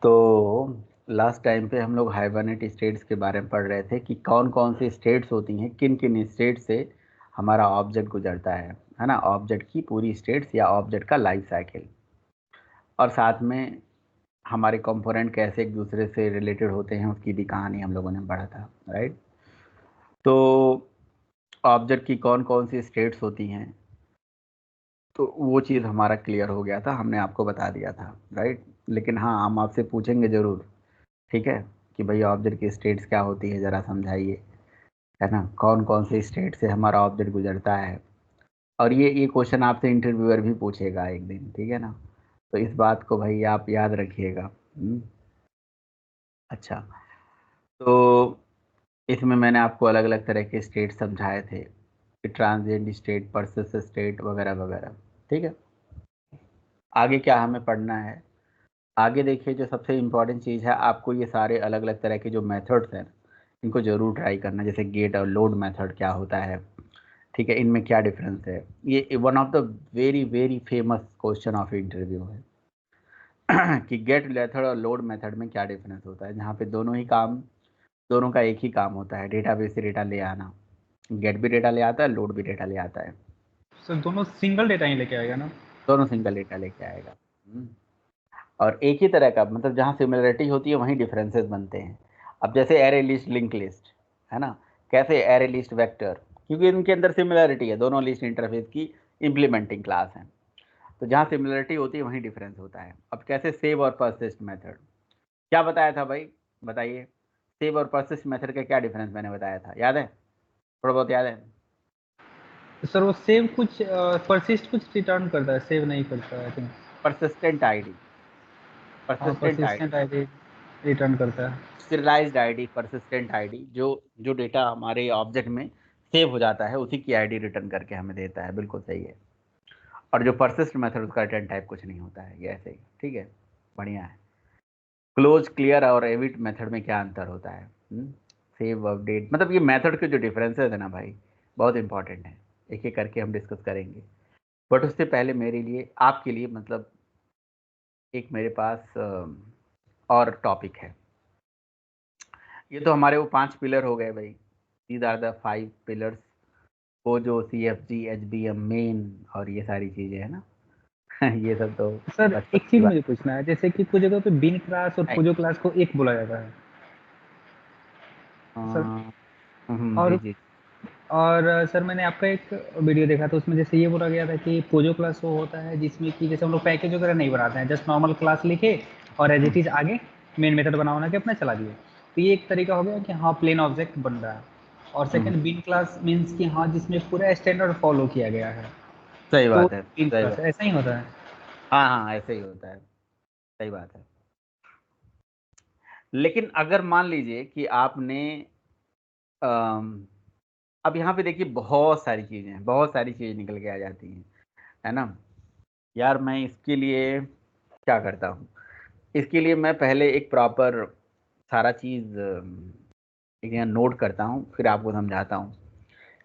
तो last time पे हम लोग हाइबरनेट स्टेट्स के बारे में पढ़ रहे थे कि कौन कौन सी स्टेट्स होती हैं, किन किन स्टेट से हमारा ऑब्जेक्ट गुजरता है ना। ऑब्जेक्ट की पूरी स्टेट्स या ऑब्जेक्ट का लाइफ साइकिल, और साथ में हमारे कंपोनेंट कैसे एक दूसरे से रिलेटेड होते हैं उसकी भी कहानी हम लोगों ने पढ़ा था, राइट। तो ऑब्जेक्ट की कौन कौन सी स्टेट्स होती हैं, तो वो चीज़ हमारा क्लियर हो गया था, हमने आपको बता दिया था, राइट। लेकिन हाँ, हम आपसे पूछेंगे ज़रूर, ठीक है, कि भाई ऑब्जेक्ट की स्टेट्स क्या होती है, ज़रा समझाइए, है ना। कौन कौन से स्टेट से हमारा ऑब्जेक्ट गुजरता है, और ये क्वेश्चन आपसे इंटरव्यूअर भी पूछेगा एक दिन, ठीक है ना। तो इस बात को भाई आप याद रखिएगा। अच्छा, तो इसमें मैंने आपको अलग अलग तरह के स्टेट समझाए थे, ट्रांजिएंट स्टेट, पर्सिस्टेंट स्टेट वगैरह वगैरह, ठीक है। आगे क्या हमें पढ़ना है, आगे देखिए, जो सबसे इम्पॉर्टेंट चीज़ है, आपको ये सारे अलग अलग तरह के जो मेथड्स हैं इनको ज़रूर ट्राई करना। जैसे गेट और लोड मेथड क्या होता है, ठीक है, इनमें क्या डिफरेंस है। ये one of the very very famous question of interview है कि गेट मेथड और लोड मेथड में क्या डिफरेंस होता है, जहाँ पे दोनों का एक ही काम होता है, डेटाबेस से डेटा ले आना। गेट भी डेटा ले आता है, लोड भी डेटा ले आता है। सर दोनों सिंगल डेटा ही लेके आएगा ना? दोनों सिंगल डेटा लेके आएगा। और एक ही तरह का, मतलब जहाँ सिमिलरिटी होती है वहीं डिफरेंसेस बनते हैं। अब जैसे एरे लिस्ट, लिंक लिस्ट, है ना। कैसे एरे लिस्ट, वेक्टर, क्योंकि इनके अंदर सिमिलरिटी है, दोनों लिस्ट इंटरफेस की इम्प्लीमेंटिंग क्लास हैं। तो जहाँ सिमिलरिटी होती है वहीं डिफरेंस होता है। अब कैसे सेव और परसिस्ट मेथड, क्या बताया था भाई, बताइए। सेव और परसिस्ट मेथड का क्या डिफरेंस मैंने बताया था, याद है, थोड़ा बहुत याद है। तो सर वो सेव कुछ परसिस्ट कुछ रिटर्न करता है, सेव नहीं करता है, आई थिंक। परसिस्टेंट आईडी, हाँ, persistent ID, persistent ID return करता है। सीरियलाइज्ड आईडी, परसिस्टेंट आईडी, जो जो डेटा हमारे ऑब्जेक्ट में सेव हो जाता है उसी की आईडी रिटर्न करके हमें देता है, बिल्कुल सही है। और जो परसिस्ट मेथड, उसका रिटर्न टाइप कुछ नहीं होता है, ये ऐसे ही, ठीक है, बढ़िया है। क्लोज, क्लियर और एविट मेथड में क्या अंतर होता है, सेव, अपडेट, मतलब ये मेथड के जो डिफरेंसेस है ना भाई, बहुत इंपॉर्टेंट है, एक एक करके हम डिस्कस करेंगे। बट उससे पहले मेरे लिए, आपके लिए, मतलब एक मेरे पास और टॉपिक है। ये तो हमारे वो 5 पिलर हो गए भाई, दीज आर द 5 पिलर्स, वो जो CFG, HBM, मेन और ये सारी चीज़ें हैं ना ये सब तो सर बचपन एक की चीज बात मुझे पूछना है, जैसे कि कुछ जगह पे बिन क्लास और है। पूजो क्लास को एक बोला जाता है सर। जी और जी। सर मैंने आपका एक वीडियो देखा था, उसमें जैसे ये बोला गया था कि पोजो क्लास वो होता है जिसमें कि जैसे हम लोग पैकेज वगैरह नहीं बनाते हैं, जस्ट नॉर्मल क्लास लिखे और एज इट हम्म, इज आगे मेन मेथड बना के अपना चला दिए। तो ये एक तरीका हो गया कि हाँ प्लेन ऑब्जेक्ट बन रहा है। और हम्म, सेकंड बिन क्लास मीन्स कि हाँ जिसमें पूरा स्टैंडर्ड फॉलो किया गया है। सही तो बात है, बिन सही क्लास बात। ऐसा ही होता है। हाँ हाँ, ऐसे ही होता है, सही बात है। लेकिन अगर मान लीजिए कि आपने अम, अब यहाँ पे देखिए, बहुत सारी चीज़ें हैं, बहुत सारी चीज़ें निकल के आ जाती हैं, है ना। यार मैं इसके लिए क्या करता हूँ, इसके लिए मैं पहले एक प्रॉपर सारा चीज़ एक यहाँ नोट करता हूँ, फिर आपको समझाता हूँ।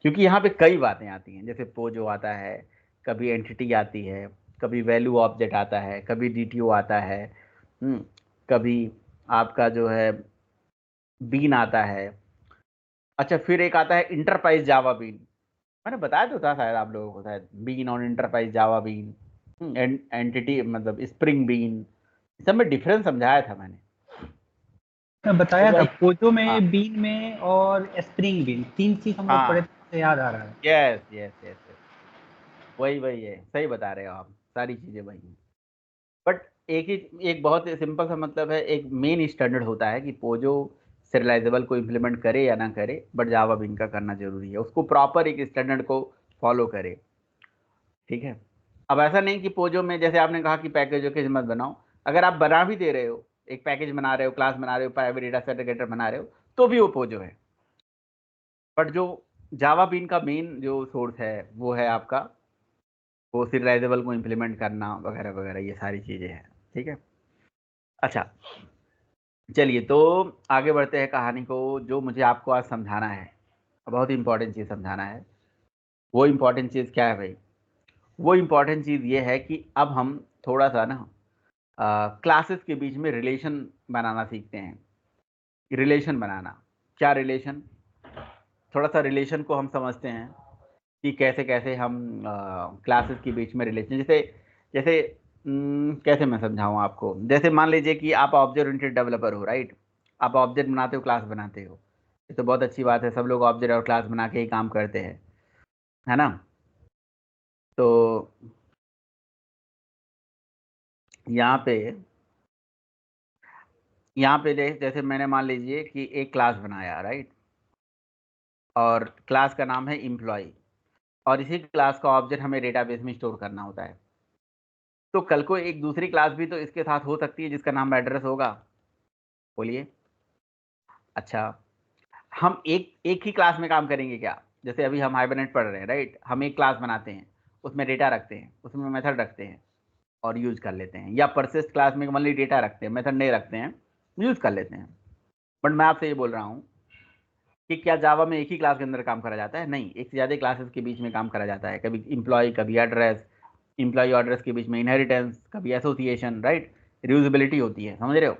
क्योंकि यहाँ पे कई बातें आती हैं, जैसे पोजो आता है, कभी एंटिटी आती है, कभी वैल्यू ऑब्जेक्ट आता है, कभी DTO आता है, कभी आपका जो है बीन आता है। अच्छा, फिर एक आता है इंटरप्राइज जावा बीन, मैंने बताया तो था शायद आप लोगों को, शायद बीन और इंटरप्राइज जावा बीन, एंटिटी मतलब स्प्रिंग बीन, सब में डिफरेंस समझाया था मैंने। मैं तो बताया था वही, पोजो हाँ में, बीन में और स्प्रिंग बीन, तीन चीज हम लोग पढ़े हाँ, थे, मुझे याद आ रहा है। यस यस यस यस, वही वही है, सही बता रहे हो आप, सारी चीज़ें वही हैं। बट एक बहुत सिंपल सा मतलब है, एक मेन स्टैंडर्ड होता है कि पोजो serializable को इम्प्लीमेंट करे या ना करे, बट जावा बीन का करना जरूरी है, उसको प्रॉपर एक स्टैंडर्ड को फॉलो करे, ठीक है। अब ऐसा नहीं कि पोजो में, जैसे आपने कहा कि पैकेज वैकेज मत बनाओ, अगर आप बना भी दे रहे हो, एक पैकेज बना रहे हो, क्लास बना रहे हो, प्राइवेट डेटा सेट बना रहे हो, तो भी वो पोजो है। बट जो जावा बीन का मेन जो सोर्स है वो है आपका, वो serializable को इम्प्लीमेंट करना वगैरह वगैरह, ये सारी चीज़ें हैं, ठीक है। अच्छा, चलिए तो आगे बढ़ते हैं कहानी को। जो मुझे आपको आज समझाना है, बहुत इंपॉर्टेंट चीज़ समझाना है। वो इंपॉर्टेंट चीज़ क्या है भाई, वो इंपॉर्टेंट चीज़ ये है कि अब हम थोड़ा सा ना क्लासेस के बीच में रिलेशन बनाना सीखते हैं। रिलेशन बनाना, क्या रिलेशन, थोड़ा सा रिलेशन को हम समझते हैं कि कैसे कैसे हम क्लासेस के बीच में रिलेशन, जैसे जैसे कैसे मैं समझाऊं आपको, जैसे मान लीजिए कि आप ऑब्जेक्ट ओरिएंटेड डेवलपर हो, राइट। आप ऑब्जेक्ट बनाते हो, क्लास बनाते हो, ये तो बहुत अच्छी बात है, सब लोग ऑब्जेक्ट और क्लास बना के ही काम करते हैं, है ना। तो यहाँ पे जैसे मैंने मान लीजिए कि एक क्लास बनाया, राइट, और क्लास का नाम है एम्प्लॉय, और इसी क्लास का ऑब्जेक्ट हमें डेटाबेस में स्टोर करना होता है। तो कल को एक दूसरी क्लास भी तो इसके साथ हो सकती है जिसका नाम एड्रेस होगा, बोलिए। अच्छा, हम एक एक ही क्लास में काम करेंगे क्या? जैसे अभी हम हाइबरनेट पढ़ रहे हैं, राइट, हम एक क्लास बनाते हैं, उसमें डेटा रखते हैं, उसमें मेथड रखते हैं और यूज कर लेते हैं, या परसिस्ट क्लास में ओनली डेटा रखते हैं, मेथड नहीं रखते हैं, यूज कर लेते हैं। बट मैं आपसे ये बोल रहा हूँ कि क्या जावा में एक ही क्लास के अंदर काम करा जाता है? नहीं, एक से ज़्यादा क्लासेस के बीच में काम करा जाता है, कभी इम्प्लॉय, कभी एड्रेस, इम्प्लॉय एड्रेस के बीच में इनहेरिटेंस, कभी एसोसिएशन, राइट, रियूजेबिलिटी होती है, समझ रहे हो।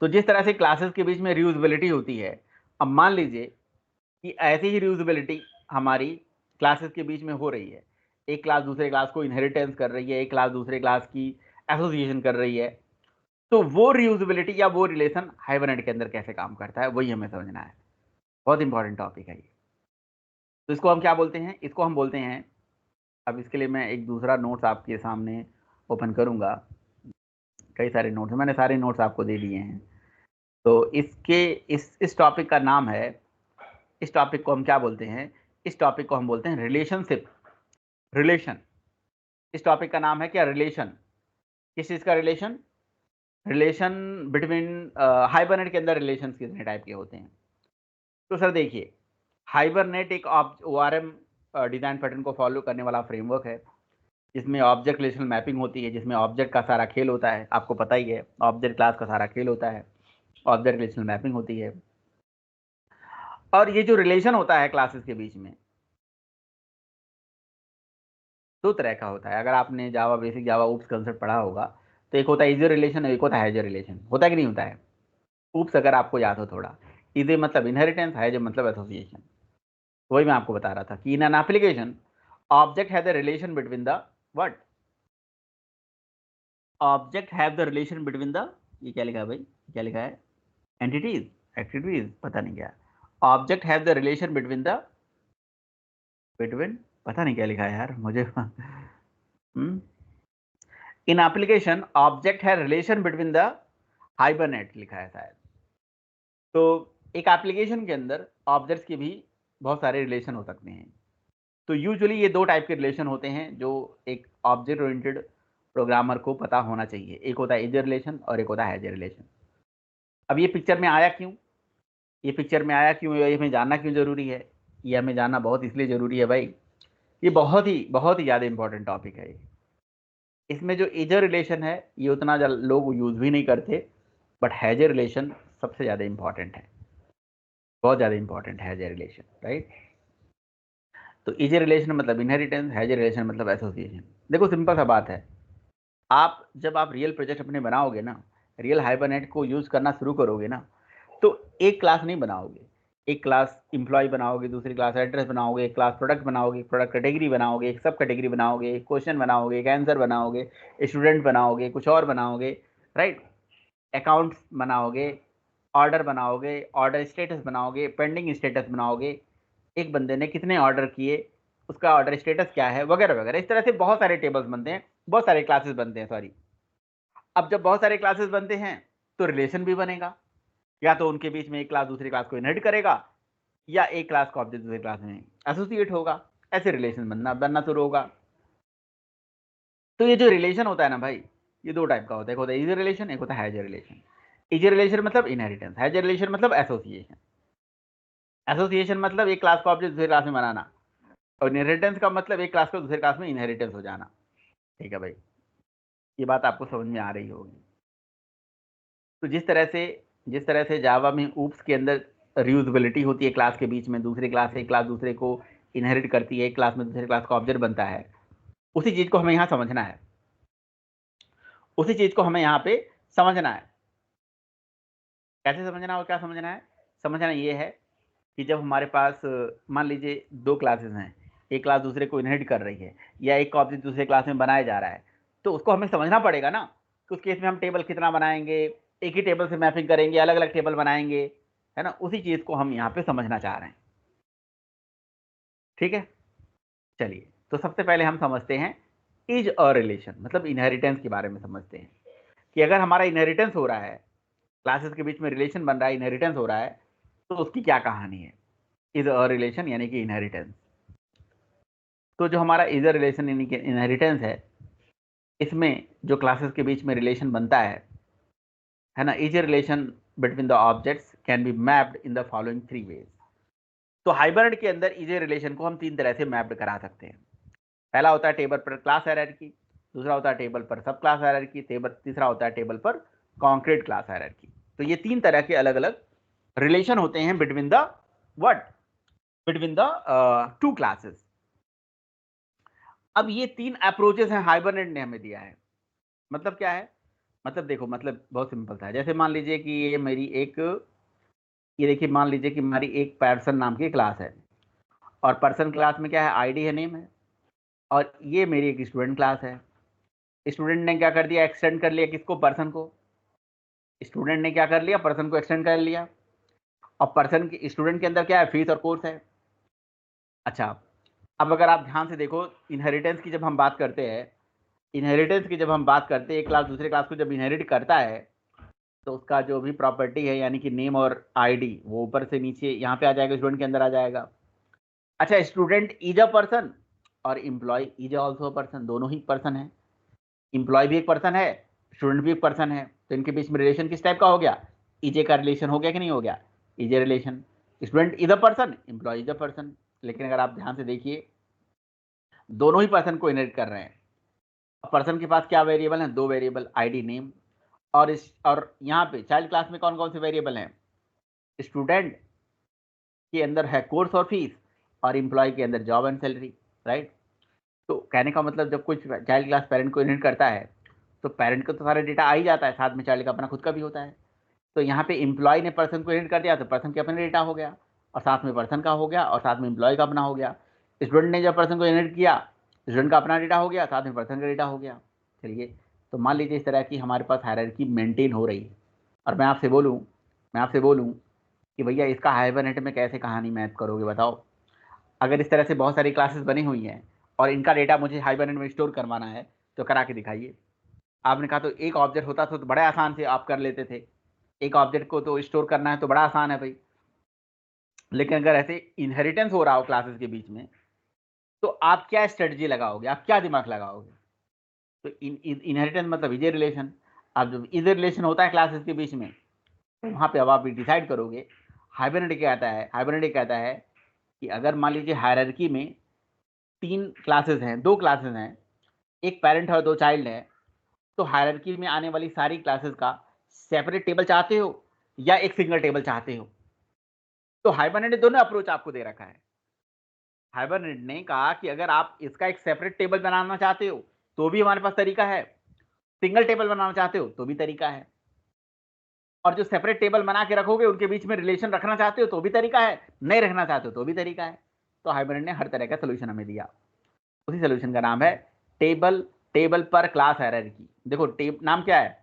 तो जिस तरह से क्लासेस के बीच में रियूजेबिलिटी होती है, अब मान लीजिए कि ऐसी ही रियूजेबिलिटी हमारी क्लासेस के बीच में हो रही है, एक क्लास दूसरे क्लास को इनहेरिटेंस कर रही है, एक क्लास दूसरे क्लास की एसोसिएशन कर रही है, तो वो रियूजेबिलिटी या वो रिलेशन हाइबरनेट के अंदर कैसे काम करता है, वही हमें समझना है। बहुत इंपॉर्टेंट टॉपिक है ये। तो इसको हम क्या बोलते हैं? इसको हम बोलते हैं, अब इसके लिए मैं एक दूसरा नोट्स आपके सामने ओपन करूंगा, कई सारे नोट्स, मैंने सारे नोट्स आपको दे दिए हैं। तो इसके इस टॉपिक का नाम है, इस टॉपिक को हम क्या बोलते हैं? इस टॉपिक को हम बोलते हैं रिलेशनशिप, रिलेशन। इस टॉपिक का नाम है क्या? रिलेशन। किस चीज़ का रिलेशन? रिलेशन बिटवीन, हाइबरनेट के अंदर रिलेशन कितने टाइप के होते हैं? तो सर देखिए, हाइबरनेट एक ORM डिज़ाइन पैटर्न को फॉलो करने वाला फ्रेमवर्क है, जिसमें ऑब्जेक्ट रिलेशनल मैपिंग होती है, जिसमें ऑब्जेक्ट का सारा खेल होता है, आपको पता ही है, ऑब्जेक्ट क्लास का सारा खेल होता है, ऑब्जेक्ट रिलेशनल मैपिंग होती है। और ये जो रिलेशन होता है क्लासेस के बीच में, दो तरह का होता है। अगर आपने जावा बेसिक जावा ऊप्स कंसेप्ट पढ़ा होगा, तो एक होता है इजी रिलेशन और एक होता है हैजर रिलेशन, होता है कि नहीं होता है? ऊप्स अगर आपको याद हो थोड़ा, इजी मतलब इनहेरिटेंस, हैजर मतलब एसोसिएशन। वही मैं आपको बता रहा था कि in an application object has the relation between the what, object have the relation between the, ये क्या लिखा है भाई, क्या लिखा है? एंटिटीज, एक्टिविटीज, पता नहीं क्या, object have the relation between the, between, पता नहीं क्या लिखा है यार मुझे। इन एप्लीकेशन ऑब्जेक्ट है रिलेशन बिटवीन द, हाइबरनेट लिखा है शायद। तो एक एप्लीकेशन के अंदर ऑब्जेक्ट्स के भी बहुत सारे रिलेशन हो सकते हैं। तो यूजुअली ये दो टाइप के रिलेशन होते हैं जो एक ऑब्जेक्ट ओरिएंटेड प्रोग्रामर को पता होना चाहिए, एक होता है इजर रिलेशन और एक होता है हैजर रिलेशन। अब ये पिक्चर में आया क्यों, ये पिक्चर में आया क्यों, ये हमें जानना क्यों जरूरी है? ये हमें जानना बहुत इसलिए जरूरी है भाई, ये बहुत ही ज़्यादा इंपॉर्टेंट टॉपिक है ये। इसमें जो इजर रिलेशन है ये उतना लोग यूज़ भी नहीं करते, बट हैजर रिलेशन सबसे ज़्यादा इंपॉर्टेंट है, बहुत ज़्यादा इंपॉर्टेंट है हैजर रिलेशन, राइट। तो इजर रिलेशन मतलब इनहेरिटेंस, हैजर रिलेशन मतलब एसोसिएशन। देखो सिंपल सा बात है, जब आप रियल प्रोजेक्ट अपने बनाओगे ना, रियल हाइबरनेट को यूज़ करना शुरू करोगे ना, तो एक क्लास नहीं बनाओगे, एक क्लास इम्प्लॉय बनाओगे, दूसरी क्लास एड्रेस बनाओगे, एक क्लास प्रोडक्ट बनाओगे, प्रोडक्ट कैटेगरी बनाओगे, एक सब कैटेगरी बनाओगे, एक क्वेश्चन बनाओगे, एक आंसर बनाओगे, स्टूडेंट बनाओगे, कुछ और बनाओगे, राइट, अकाउंट्स बनाओगे, ऑर्डर बनाओगे, ऑर्डर स्टेटस बनाओगे, पेंडिंग स्टेटस बनाओगे, एक बंदे ने कितने ऑर्डर किए, उसका ऑर्डर स्टेटस क्या है, वगैरह वगैरह। इस तरह से बहुत सारे टेबल्स बनते हैं, बहुत सारे क्लासेस बनते हैं, सॉरी। अब जब बहुत सारे क्लासेस बनते हैं तो रिलेशन भी बनेगा, या तो उनके बीच में एक क्लास दूसरी क्लास को इनहेरिट करेगा, या एक क्लास का ऑब्जेक्ट दूसरी क्लास में एसोसिएट होगा, ऐसे रिलेशन बनना बनना शुरू होगा। तो ये जो रिलेशन होता है ना भाई, ये दो टाइप का होता है, एक होता है इजी रिलेशन, एक होता है हैजर रिलेशन। इजी रिलेशन मतलब इनहेरिटेंस, हैजर रिलेशन मतलब एसोसिएशन। एसोसिएशन मतलब एक क्लास का ऑब्जेक्ट दूसरी क्लास में बनाना, और इनहेरिटेंस का मतलब एक क्लास को दूसरे क्लास में इनहेरिटेंस हो जाना। ठीक है भाई, ये बात आपको समझ में आ रही होगी। तो जिस तरह से जावा में ऊप्स के अंदर रियूजेबिलिटी होती है, क्लास के बीच में दूसरी क्लास से एक क्लास दूसरे को इनहेरिट करती है, एक क्लास में दूसरे क्लास का ऑब्जेक्ट बनता है, उसी चीज़ को हमें यहाँ समझना है। उसी चीज को हमें यहाँ पे समझना है। कैसे समझना और क्या समझना है? समझना ये है कि जब हमारे पास मान लीजिए दो क्लासेस हैं, एक क्लास दूसरे को इनहेरिट कर रही है या एक ऑब्जेक्ट दूसरे क्लास में बनाया जा रहा है, तो उसको हमें समझना पड़ेगा ना कि उस केस में हम टेबल कितना बनाएंगे, एक ही टेबल से मैपिंग करेंगे, अलग अलग टेबल बनाएंगे, है ना? उसी चीज को हम यहाँ पे समझना चाह रहे हैं। ठीक है, चलिए तो सबसे पहले हम समझते हैं इज अ रिलेशन, मतलब इनहेरिटेंस के बारे में समझते हैं कि अगर हमारा इनहेरिटेंस हो रहा है, क्लासेस के बीच में रिलेशन बन रहा है, इनहेरिटेंस हो रहा है, तो उसकी क्या कहानी है। इज अ रिलेशन यानी कि इनहेरिटेंस। तो जो हमारा इज अ रिलेशन यानी कि इनहेरिटेंस है, इसमें जो क्लासेस के बीच में रिलेशन बनता है ना, is a relation between the objects can be mapped in the following 3 ways. तो हाइब्रिड के अंदर इज अ रिलेशन को हम 3 तरह से मैप्ड करा सकते हैं। पहला होता है टेबल पर क्लास हायरार्की, दूसरा होता है टेबल पर सब क्लास हायरार्की, तीसरा होता है टेबल पर कॉन्क्रीट क्लास हायरार्की। तो ये 3 तरह के अलग अलग रिलेशन होते हैं between the what, between the 2 classes. अब ये 3 अप्रोचेस हैं हाइबरनेट ने हमें दिया है। मतलब क्या है? मतलब देखो, मतलब बहुत सिंपल था। जैसे मान लीजिए कि ये मेरी एक, ये देखिए मान लीजिए कि हमारी एक पर्सन नाम की क्लास है, और पर्सन क्लास में क्या है, आईडी है, नेम है, और ये मेरी एक स्टूडेंट क्लास है। स्टूडेंट ने क्या कर दिया, एक्सटेंड कर लिया किसको, पर्सन को। स्टूडेंट ने क्या कर लिया, पर्सन को एक्सटेंड कर लिया। और पर्सन के, स्टूडेंट के अंदर क्या है, फीस और कोर्स है। अच्छा, अब अगर आप ध्यान से देखो, इनहेरिटेंस की जब हम बात करते हैं, इनहेरिटेंस की जब हम बात करते हैं, एक क्लास दूसरे क्लास को जब इनहेरिट करता है, तो उसका जो भी प्रॉपर्टी है यानी कि नेम और आईडी, वो ऊपर से नीचे यहाँ पे आ जाएगा, स्टूडेंट के अंदर आ जाएगा। अच्छा, स्टूडेंट इज अ पर्सन और employee is also a person, दोनों ही पर्सन है। इम्प्लॉय भी एक पर्सन है, स्टूडेंट भी एक पर्सन है, तो इनके बीच में रिलेशन किस टाइप का हो गया, ईजे का रिलेशन हो गया कि नहीं हो गया, is a relation. Student is a person, employee is a person. लेकिन अगर आप ध्यान से देखिए, दोनों ही पर्सन को इनहेरिट कर रहे हैं। पर्सन के पास क्या वेरिएबल है, 2 वेरिएबल, आईडी नेम। और यहाँ पे चाइल्ड क्लास में कौन कौन से वेरिएबल हैं, स्टूडेंट के अंदर है कोर्स और फीस, और इम्प्लॉय के अंदर जॉब एंड सैलरी, राइट। तो कहने का मतलब, जब कोई चाइल्ड क्लास पेरेंट को इनहेरिट करता है, तो पेरेंट को तो सारा डेटा आ ही जाता है, साथ में चाइल्ड का अपना खुद का भी होता है। तो यहाँ पे इम्प्लॉय ने पर्सन को इनहेरिट कर दिया, तो पर्सन के अपने डेटा हो गया, और साथ में पर्सन का हो गया, और साथ में इम्प्लॉय का अपना हो गया। स्टूडेंट ने जब पर्सन को इनहेरिट किया, स्टूडेंट का अपना डेटा हो गया, साथ में पर्सन का डेटा हो गया। चलिए, तो मान लीजिए इस तरह की हमारे पास हायरार्की मेंटेन हो रही है, और मैं आपसे बोलूँ कि भैया इसका हाइबरनेट में कैसे कहानी मैप करोगे बताओ। अगर इस तरह से बहुत सारी क्लासेस बनी हुई हैं और इनका डेटा मुझे हाइबरनेट में स्टोर करवाना है, तो करा के दिखाइए। आपने कहा तो एक ऑब्जेक्ट होता तो बड़े आसान से आप कर लेते थे, एक ऑब्जेक्ट को तो स्टोर करना है तो बड़ा आसान है भाई। लेकिन अगर ऐसे इनहेरिटेंस हो रहा हो क्लासेस के बीच में, तो आप क्या स्ट्रेटजी लगाओगे, आप क्या दिमाग लगाओगे। तो इनहेरिटेंस मतलब इज रिलेशन। अब जब इज रिलेशन होता है क्लासेस के बीच में, तो वहाँ पे अब आप डिसाइड करोगे। हाइबरनेट क्या कहता है, हाइबरनेट कहता है कि अगर मान लीजिए हायरार्की में 3 क्लासेस हैं, 2 क्लासेस हैं, एक पेरेंट है और 2 चाइल्ड है, तो हायरार्की में आने वाली सारी क्लासेस का सेपरेट टेबल चाहते हो या एक सिंगल टेबल चाहते हो। तो हाइबरनेट ने दोनों अप्रोच आपको दे रखा है। हाइबरनेट ने कहा कि अगर आप इसका एक सेपरेट टेबल बनाना चाहते हो, तो भी हमारे पास तरीका है, सिंगल टेबल बनाना चाहते हो तो भी तरीका है, और जो सेपरेट टेबल बना के रखोगे उनके बीच में रिलेशन रखना चाहते हो तो भी तरीका है, नहीं रखना चाहते हो तो भी तरीका है। तो हाइबरनेट ने हर तरह का सोल्यूशन हमें दिया। उसी सोल्यूशन का नाम है table table per class hierarchy. देखो नाम क्या है।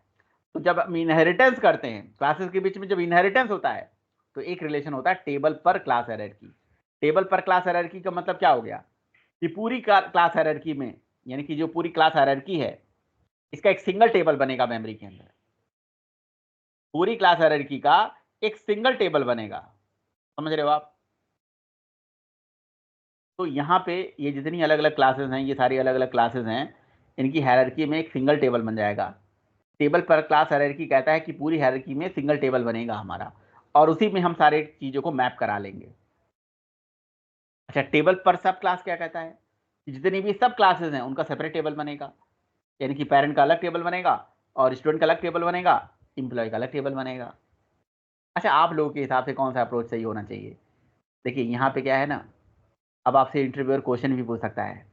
तो जब हम इनहेरिटेंस करते हैं क्लासेस के बीच में, जब इनहेरिटेंस होता है, तो एक रिलेशन होता है table per class hierarchy. Table per class hierarchy का मतलब क्या हो गया कि पूरी क्लास हायरार्की में, यानी कि जो पूरी क्लास हायरार्की है, इसका एक सिंगल टेबल बनेगा मेमोरी के अंदर। पूरी क्लास हायरार्की का एक सिंगल टेबल बनेगा, समझ रहे हो आप। तो यहाँ पे ये जितनी अलग अलग क्लासेस हैं, ये सारी अलग अलग क्लासेस हैं, इनकी हायरार्की में एक सिंगल टेबल बन जाएगा। टेबल पर क्लास हायरार्की कहता है कि पूरी हायरार्की में सिंगल टेबल बनेगा हमारा, और उसी में हम सारे चीज़ों को मैप करा लेंगे। अच्छा, टेबल पर सब क्लास क्या कहता है कि जितनी भी सब क्लासेस हैं उनका सेपरेट टेबल बनेगा, यानी कि पेरेंट का अलग टेबल बनेगा, और स्टूडेंट का अलग टेबल बनेगा, इंप्लॉय का अलग टेबल बनेगा। अच्छा, आप लोगों के हिसाब से कौन सा अप्रोच सही होना चाहिए। देखिए यहाँ पे क्या है ना, अब आपसे इंटरव्यूअर क्वेश्चन भी पूछ सकता है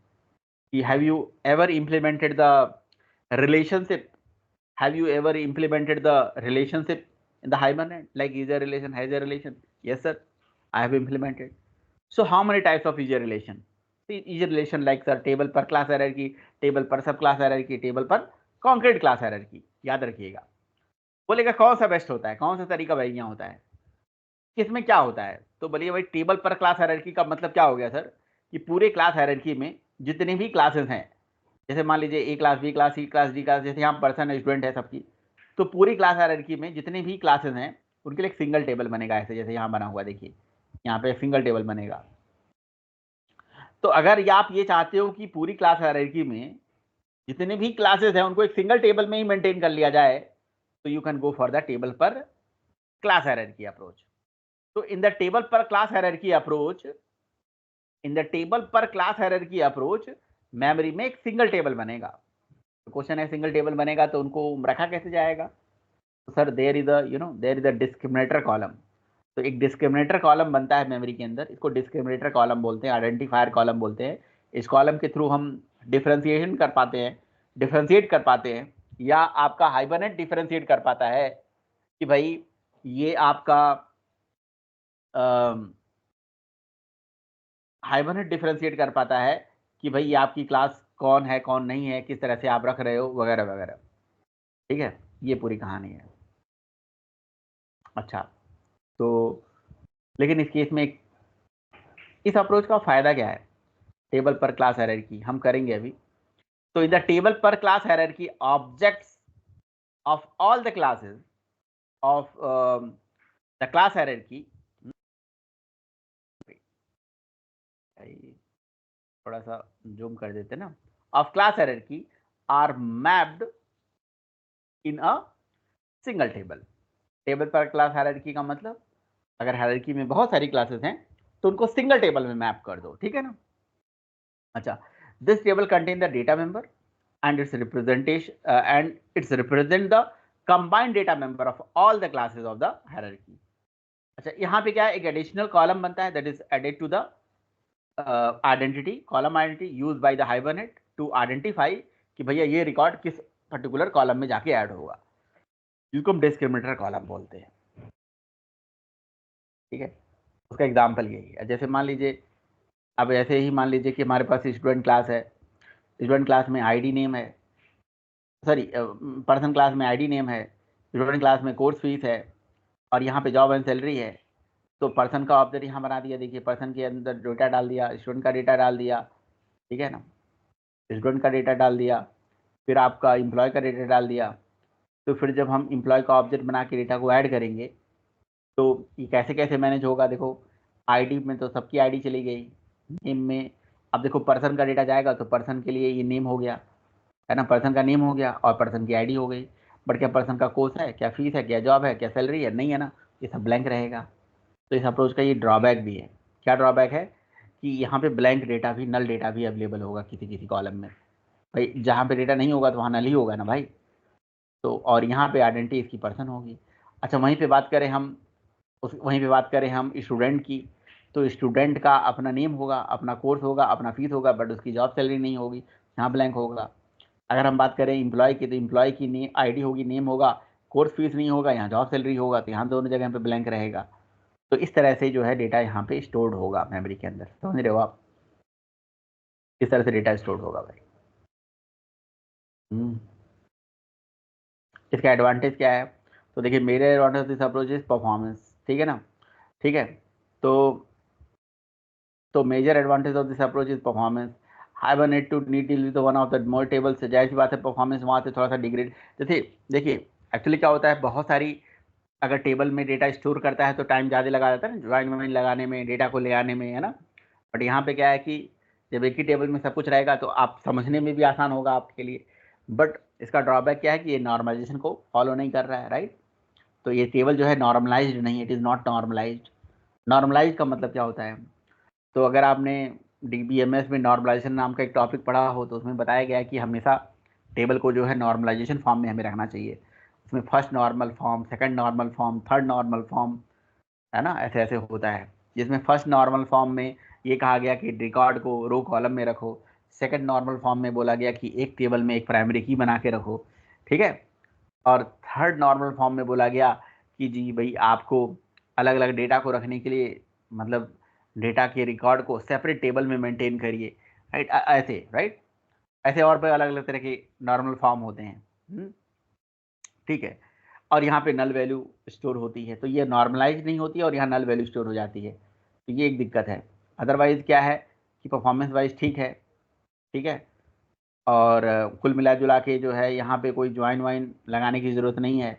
कि have you ever implemented the relationship Have you ever implemented the relationship in the Hibernate, like user relation, has a relation? Yes, sir, I have implemented. So how many types of user relation? See, user relation like sir, table पर class hierarchy, table पर सब class hierarchy, table पर concrete class hierarchy. याद रखिएगा। बोलेगा कौन सा best होता है, कौन सा तरीका भाई यहाँ होता है, किसमें क्या होता है? तो बोलिए भाई टेबल पर क्लास हायरार्की का मतलब क्या हो गया सर, कि पूरे क्लास हायरार्की में जितने भी क्लासेस हैं, जैसे मान लीजिए ए क्लास, बी क्लास, सी क्लास, डी क्लास, जैसे यहाँ पर्सन है, स्टूडेंट है सबकी, तो पूरी क्लास हायरार्की में जितने भी क्लासेस हैं उनके लिए एक सिंगल टेबल बनेगा, ऐसे जैसे यहाँ बना हुआ देखिए, यहाँ पे सिंगल टेबल बनेगा। तो अगर आप ये चाहते हो कि पूरी क्लास हायरार्की में जितने भी क्लासेस हैं उनको एक सिंगल टेबल में ही मेंटेन कर लिया जाए, तो you can go for the table per class hierarchy approach. तो in the table per class hierarchy approach, in the table per class hierarchy approach, memory में एक सिंगल टेबल बनेगा। तो क्वेश्चन है सिंगल टेबल बनेगा तो उनको रखा कैसे जाएगा? तो sir there is a there is a discriminator column. तो एक डिस्क्रिमिनेटर कॉलम बनता है मेमोरी के अंदर, इसको डिस्क्रिमिनेटर कॉलम बोलते हैं, आइडेंटिफायर कॉलम बोलते हैं। इस कॉलम के थ्रू हम डिफरेंशिएशन कर पाते हैं, डिफरेंशिएट कर पाते हैं, या आपका हाइबरनेट डिफरेंशिएट कर पाता है कि भाई ये आपका हाइबरनेट डिफरेंशिएट कर पाता है कि भाई ये आपकी क्लास कौन है, कौन नहीं है, किस तरह से आप रख रहे हो, वगैरह वगैरह। ठीक है, ये पूरी कहानी है। अच्छा, तो लेकिन इस केस में इस अप्रोच का फायदा क्या है? टेबल पर क्लास हायरार्की हम करेंगे अभी। तो in the table per class hierarchy, objects of all the classes of the class hierarchy, थोड़ा सा जूम कर देते ना, of class hierarchy are mapped in a single table. Table per class hierarchy का मतलब, अगर हायरार्की में बहुत सारी क्लासेस हैं तो उनको सिंगल टेबल में मैप कर दो, ठीक है ना। अच्छा, this table contain the data member and it's representation and it's represent the combined data member of all the classes of the hierarchy. अच्छा, यहाँ पे क्या है, एक एडिशनल कॉलम बनता है, that is added to the identity, column identity use by the Hibernate to identify कि भैया ये रिकॉर्ड किस पर्टिकुलर कॉलम में जाके ऐड होगा, जिसको हम डिस्क्रिमिनेटर कॉलम बोलते हैं। ठीक है, उसका एग्जाम्पल यही है। जैसे मान लीजिए, अब ऐसे ही मान लीजिए कि हमारे पास स्टूडेंट क्लास है, स्टूडेंट क्लास में आईडी नेम है, सॉरी पर्सन क्लास में आईडी नेम है, स्टूडेंट क्लास में कोर्स फीस है, और यहाँ पे जॉब एंड सैलरी है। तो पर्सन का ऑब्जेक्ट यहाँ बना दिया, देखिए पर्सन के अंदर डेटा डाल दिया, स्टूडेंट का डेटा डाल दिया, ठीक है ना, स्टूडेंट का डेटा डाल दिया, फिर आपका एम्प्लॉय का डेटा डाल दिया। तो फिर जब हम एम्प्लॉय का ऑब्जेक्ट बना के डेटा को ऐड करेंगे तो ये कैसे कैसे मैनेज होगा? देखो, आईडी में तो सबकी आईडी चली गई, नेम में अब देखो पर्सन का डेटा जाएगा तो पर्सन के लिए ये नेम हो गया, है ना, पर्सन का नेम हो गया और पर्सन की आईडी हो गई। बट क्या पर्सन का कोर्स है, क्या फीस है, क्या जॉब है, क्या सैलरी है? नहीं है ना, ये सब ब्लैंक रहेगा। तो इस अप्रोच का ये ड्रॉबैक भी है। क्या ड्रॉबैक है? कि यहाँ पे ब्लैंक डेटा भी, नल डेटा भी अवेलेबल होगा किसी किसी कॉलम में। भाई जहाँ पे डेटा नहीं होगा तो वहाँ नल ही होगा ना भाई। तो और यहाँ पे आइडेंटिटी इसकी पर्सन होगी। अच्छा, वहीं पे बात करें हम, वहीं पे बात करें हम स्टूडेंट की, तो स्टूडेंट का अपना नेम होगा, अपना कोर्स होगा, अपना फीस होगा, बट उसकी जॉब सैलरी नहीं होगी, यहाँ ब्लैंक होगा। अगर हम बात करें एम्प्लॉय की, तो एम्प्लॉय की ने आईडी होगी, नेम होगा, कोर्स फीस नहीं होगा, यहाँ जॉब सैलरी होगा, तो यहाँ दोनों जगह पे ब्लैंक रहेगा। तो इस तरह से जो है डेटा यहाँ पे स्टोर्ड होगा मेमोरी के अंदर। समझ रहे हो आप, किस तरह से डेटा स्टोर्ड होगा भाई। इसका एडवांटेज क्या है? तो देखिए, मेरे advantage this approach is performance, ठीक है ना। ठीक है, तो major advantage of this approach is performance. Hibernate to need deal with one of the more table से, जाहिर सी बात है परफॉर्मेंस वहाँ से थोड़ा सा डिग्रेड। जैसे देखिए, एक्चुअली क्या होता है, बहुत सारी अगर टेबल में डेटा स्टोर करता है तो टाइम ज़्यादा लगा जाता है ना, ज्वाइन वाइन लगाने में, डेटा को ले आने में, है ना। बट यहाँ पे क्या है कि जब एक ही टेबल में सब कुछ रहेगा तो आप समझने में भी आसान होगा आपके लिए। बट इसका ड्रॉबैक क्या है कि ये नॉर्मलाइजेशन को फॉलो नहीं कर रहा है, राइट। तो ये टेबल जो है नॉर्मलाइज्ड नहीं, it is not normalised. Normalise का मतलब क्या होता है? तो अगर आपने डीबीएमएस में नॉर्मलाइजेशन नाम का एक टॉपिक पढ़ा हो तो उसमें बताया गया है कि हमेशा टेबल को जो है नॉर्मलाइजेशन फॉर्म में हमें रखना चाहिए। उसमें first normal form, second normal form, third normal form, है ना, ऐसे ऐसे होता है। जिसमें फर्स्ट नॉर्मल फॉर्म में ये कहा गया कि रिकॉर्ड को रो कॉलम में रखो। सेकंड नॉर्मल फॉर्म में बोला गया कि एक टेबल में एक प्राइमरी की बना के रखो। ठीक है, और थर्ड नॉर्मल फॉर्म में बोला गया कि जी भाई आपको अलग अलग डेटा को रखने के लिए, मतलब डेटा के रिकॉर्ड को सेपरेट टेबल में मेंटेन करिए, राइट, ऐसे, राइट, ऐसे और पे अलग अलग तरह के नॉर्मल फॉर्म होते हैं। ठीक है, और यहाँ पे नल वैल्यू स्टोर होती है, तो ये नॉर्मलाइज नहीं होती है और यहाँ नल वैल्यू स्टोर हो जाती है, तो ये एक दिक्कत है। अदरवाइज क्या है कि परफॉर्मेंस वाइज ठीक है, ठीक है, और कुल मिला जुला के जो है यहाँ पे कोई ज्वाइन वाइन लगाने की ज़रूरत नहीं है,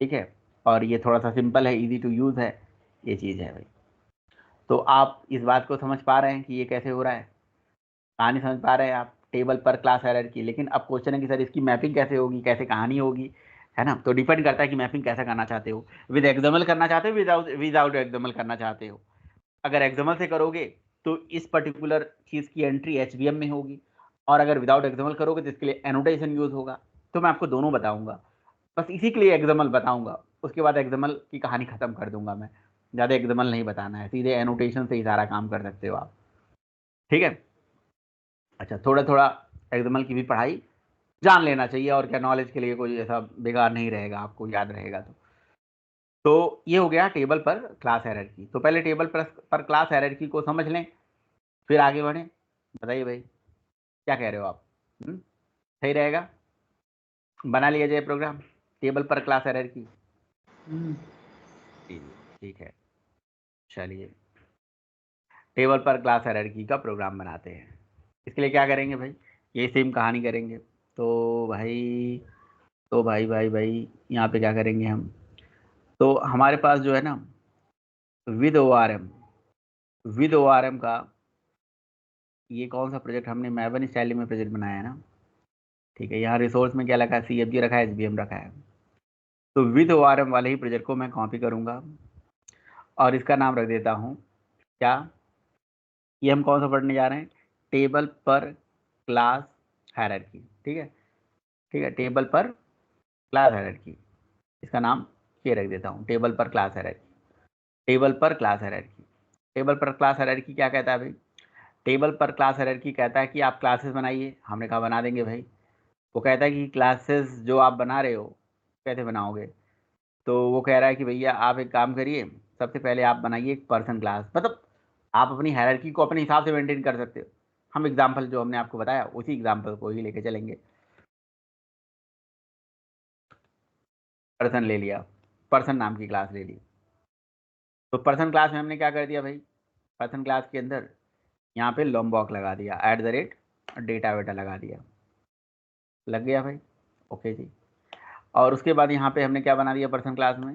ठीक है, और ये थोड़ा सा सिंपल है, इजी टू यूज़ है, ये चीज़ है भाई। तो आप इस बात को समझ पा रहे हैं कि ये कैसे हो रहा है, कहानी समझ पा रहे हैं आप, टेबल पर क्लास एरर की। लेकिन अब क्वेश्चन है कि सर इसकी मैपिंग कैसे होगी, कैसे कहानी होगी, है ना, तो डिपेंड करता है कि मैपिंग कैसा करना चाहते हो, विद एक्सएमएल करना चाहते हो, विदाउट एक्सएमएल करना चाहते हो। अगर एक्सएमएल से करोगे तो इस पर्टिकुलर चीज़ की एंट्री एचवीएम में होगी, और अगर विदाउट एक्सएमएल करोगे तो इसके लिए एनोटेशन यूज होगा। तो मैं आपको दोनों बताऊंगा, बस इसी के लिए एक्सएमएल बताऊंगा, उसके बाद एक्सएमएल की कहानी खत्म कर दूंगा मैं, ज़्यादा एक्सएमएल नहीं बताना है, सीधे एनोटेशन से ही सारा काम कर सकते हो आप, ठीक है। अच्छा, थोड़ा थोड़ा एक्सएमएल की भी पढ़ाई जान लेना चाहिए, और क्या, नॉलेज के लिए कोई ऐसा बेकार नहीं रहेगा, आपको याद रहेगा। तो ये हो गया टेबल पर क्लास हायरार्की। तो पहले टेबल पर क्लास हायरार्की को समझ लें, फिर आगे बढ़ें। बताइए भाई, क्या कह रहे हो आप? सही रहेगा, बना लिया जाए programme table per class hierarchy. जी जी, ठीक है, चलिए टेबल पर क्लास हायरार्की का प्रोग्राम बनाते हैं। इसके लिए क्या करेंगे भाई, ये सेम कहानी करेंगे। तो भाई भाई यहाँ पे क्या करेंगे हम, तो हमारे पास जो है ना, with O R M, with O R M का ये कौन सा प्रोजेक्ट हमने मैवन स्टाइल में प्रोजेक्ट बनाया है ना, ठीक है। यहाँ रिसोर्स में क्या रखा है, CFG रखा है, SVM रखा है। तो विद ओ आर एम वाले ही प्रोजेक्ट को मैं कॉपी करूँगा और इसका नाम रख देता हूँ क्या, ये हम कौन सा पढ़ने जा रहे हैं, टेबल पर क्लास हायरार्की, ठीक है, ठीक है, टेबल पर क्लास हायरार्की, इसका नाम ये रख देता हूँ, table per class hierarchy. Table per class hierarchy, table per class hierarchy क्या कहता है भाई, टेबल पर क्लास हायरार्की कहता है कि आप क्लासेस बनाइए। हमने कहा बना देंगे भाई। वो कहता है कि क्लासेस जो आप बना रहे हो कैसे बनाओगे, तो वो कह रहा है कि भैया आप एक काम करिए, सबसे पहले आप बनाइए एक पर्सन क्लास, मतलब आप अपनी हायरार्की को अपने हिसाब से मेंटेन कर सकते हो। हम एग्जाम्पल जो हमने आपको बताया उसी एग्जाम्पल को ही लेके चलेंगे। पर्सन ले लिया, पर्सन नाम की क्लास ले ली। तो पर्सन क्लास में हमने क्या कर दिया भाई, पर्सन क्लास के अंदर यहाँ पे लॉम्बॉक लगा दिया, @ डेटा वेटा लगा दिया, लग गया भाई, ओके जी। और उसके बाद यहाँ पे हमने क्या बना दिया पर्सन क्लास में,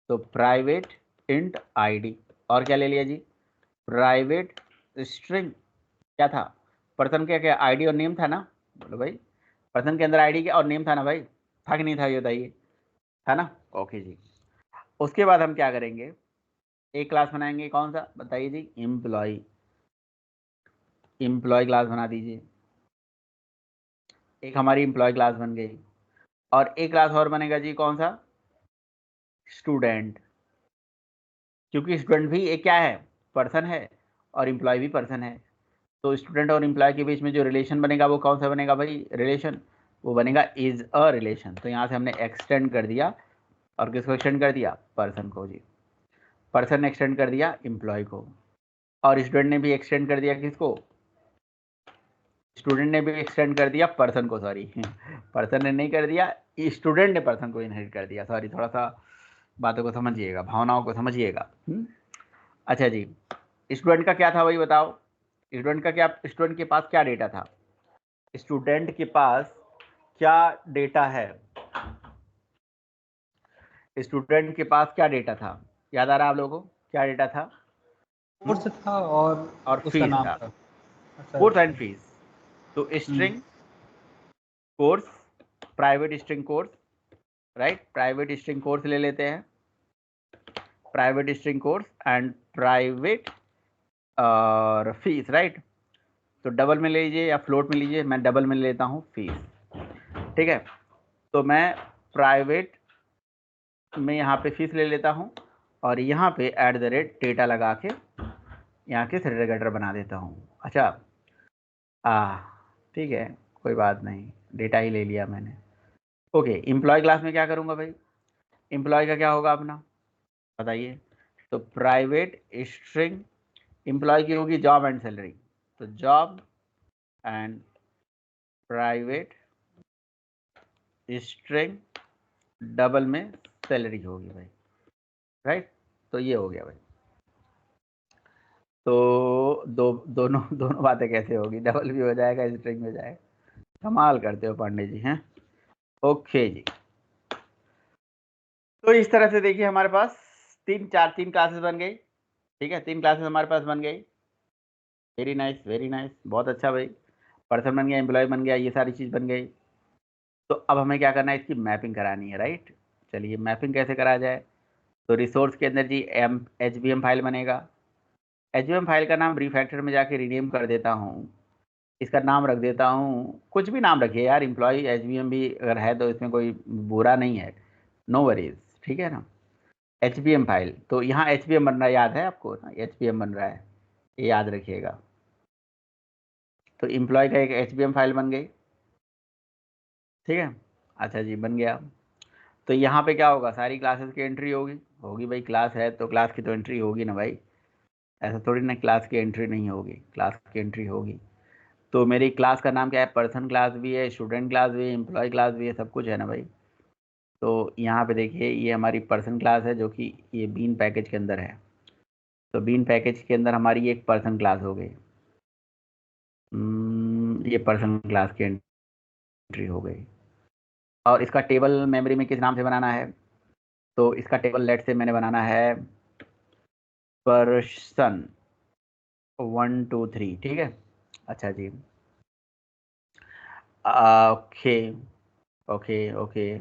तो प्राइवेट इंट आईडी, और क्या ले लिया जी, प्राइवेट स्ट्रिंग, क्या था, पर्सन का क्या आईडी और नेम था ना, बोलो भाई, पर्सन के अंदर आईडी क्या और नेम था ना भाई, था कि नहीं था, ये बताइए, था ना, ओके जी। उसके बाद हम क्या करेंगे, एक क्लास बनाएंगे, कौन सा बताइए जी, एम्प्लॉय, एम्प्लॉय क्लास बना दीजिए। एक हमारी एम्प्लॉय क्लास बन गई, और एक क्लास और बनेगा जी, कौन सा, स्टूडेंट, क्योंकि स्टूडेंट भी एक क्या है, पर्सन है, और एम्प्लॉय भी पर्सन है। तो स्टूडेंट और एम्प्लॉय के बीच में जो रिलेशन बनेगा वो कौन सा बनेगा भाई, रिलेशन, वो बनेगा इज अ रिलेशन। तो यहाँ से हमने एक्सटेंड कर दिया, और किसको एक्सटेंड कर दिया, पर्सन को जी, पर्सन ने एक्सटेंड कर दिया एम्प्लॉय को, और स्टूडेंट ने भी एक्सटेंड कर दिया किसको, स्टूडेंट ने भी एक्सटेंड कर दिया पर्सन को, सॉरी पर्सन ने नहीं कर दिया, स्टूडेंट ने पर्सन को इनहेरिट कर दिया, सॉरी, थोड़ा सा बातों को समझिएगा, भावनाओं को समझिएगा। अच्छा जी, स्टूडेंट का क्या था वही बताओ, स्टूडेंट का क्या, स्टूडेंट के पास क्या डेटा था, स्टूडेंट के पास क्या डेटा है, स्टूडेंट के पास क्या डेटा था, याद आ रहा है आप लोगों को, क्या डेटा था, कोर्स था और उसका फीस नाम था, था। अच्छा कोर्स एंड अच्छा। फीस। तो string course, private string course, right, private string course ले लेते हैं, private string course and private और फीस, राइट। तो डबल में ले लीजिए या फ्लोट में लीजिए, मैं डबल में लेता हूँ फीस, ठीक है। तो मैं प्राइवेट में यहाँ पे फीस ले लेता हूँ, और यहाँ पे @डेटा लगा के यहाँ के सेग्रेगेटर बना देता हूँ। अच्छा, ठीक है, कोई बात नहीं, डेटा ही ले लिया मैंने, ओके, एम्प्लॉय क्लास में क्या करूँगा भाई? एम्प्लॉय का क्या होगा अपना, बताइए? तो प्राइवेट स्ट्रिंग एम्प्लॉय की होगी जॉब एंड सैलरी, तो job and private string double में सैलरी होगी भाई, राइट? तो ये हो गया भाई। तो दोनों दोनों बातें कैसे होगी, डबल भी हो जाएगा स्ट्रिंग में जाएगा। कमाल करते हो पांडे जी हैं। ओके जी, तो इस तरह से देखिए हमारे पास तीन क्लासेस बन गई। ठीक है, 3 क्लासेस हमारे पास बन गई। वेरी नाइस, वेरी नाइस, बहुत अच्छा भाई। पर्सन बन गया, एम्प्लॉय बन गया, ये सारी चीज़ बन गई। तो अब हमें क्या करना है, इसकी मैपिंग करानी है, राइट? चलिए मैपिंग कैसे करा जाए? तो रिसोर्स के अंदर जी HBM फाइल बनेगा। HBM फाइल का नाम रिफैक्टर में जाके रीनेम कर देता हूँ। इसका नाम रख देता हूँ, कुछ भी नाम रखिए यार, एम्प्लॉय HBM भी अगर है तो इसमें कोई बुरा नहीं है, नो वरीज, ठीक है ना? HBM फाइल, तो यहाँ HBM बन रहा है, याद है आपको ना, HBM बन रहा है, ये याद रखिएगा। तो एम्प्लॉय का एक HBM फाइल बन गई, ठीक है? अच्छा जी, बन गया। तो यहाँ पे क्या होगा, सारी क्लासेस की एंट्री होगी, होगी भाई, क्लास है तो क्लास की तो एंट्री होगी ना भाई। ऐसा थोड़ी ना क्लास की एंट्री नहीं होगी, क्लास की एंट्री होगी। तो मेरी क्लास का नाम क्या है, पर्सन क्लास भी है, स्टूडेंट क्लास भी है, एम्प्लॉय क्लास भी है, सब कुछ है ना भाई। तो यहाँ पे देखिए ये हमारी पर्सन क्लास है जो कि ये बीन पैकेज के अंदर है। तो बीन पैकेज के अंदर हमारी एक पर्सन क्लास हो गई। ये पर्सन क्लास की एंट्री हो गई। और इसका टेबल मेमोरी में किस नाम से बनाना है? तो इसका टेबल लेट से मैंने बनाना है पर्सन 1 2 3, ठीक है? अच्छा जी, ओके ओके ओके।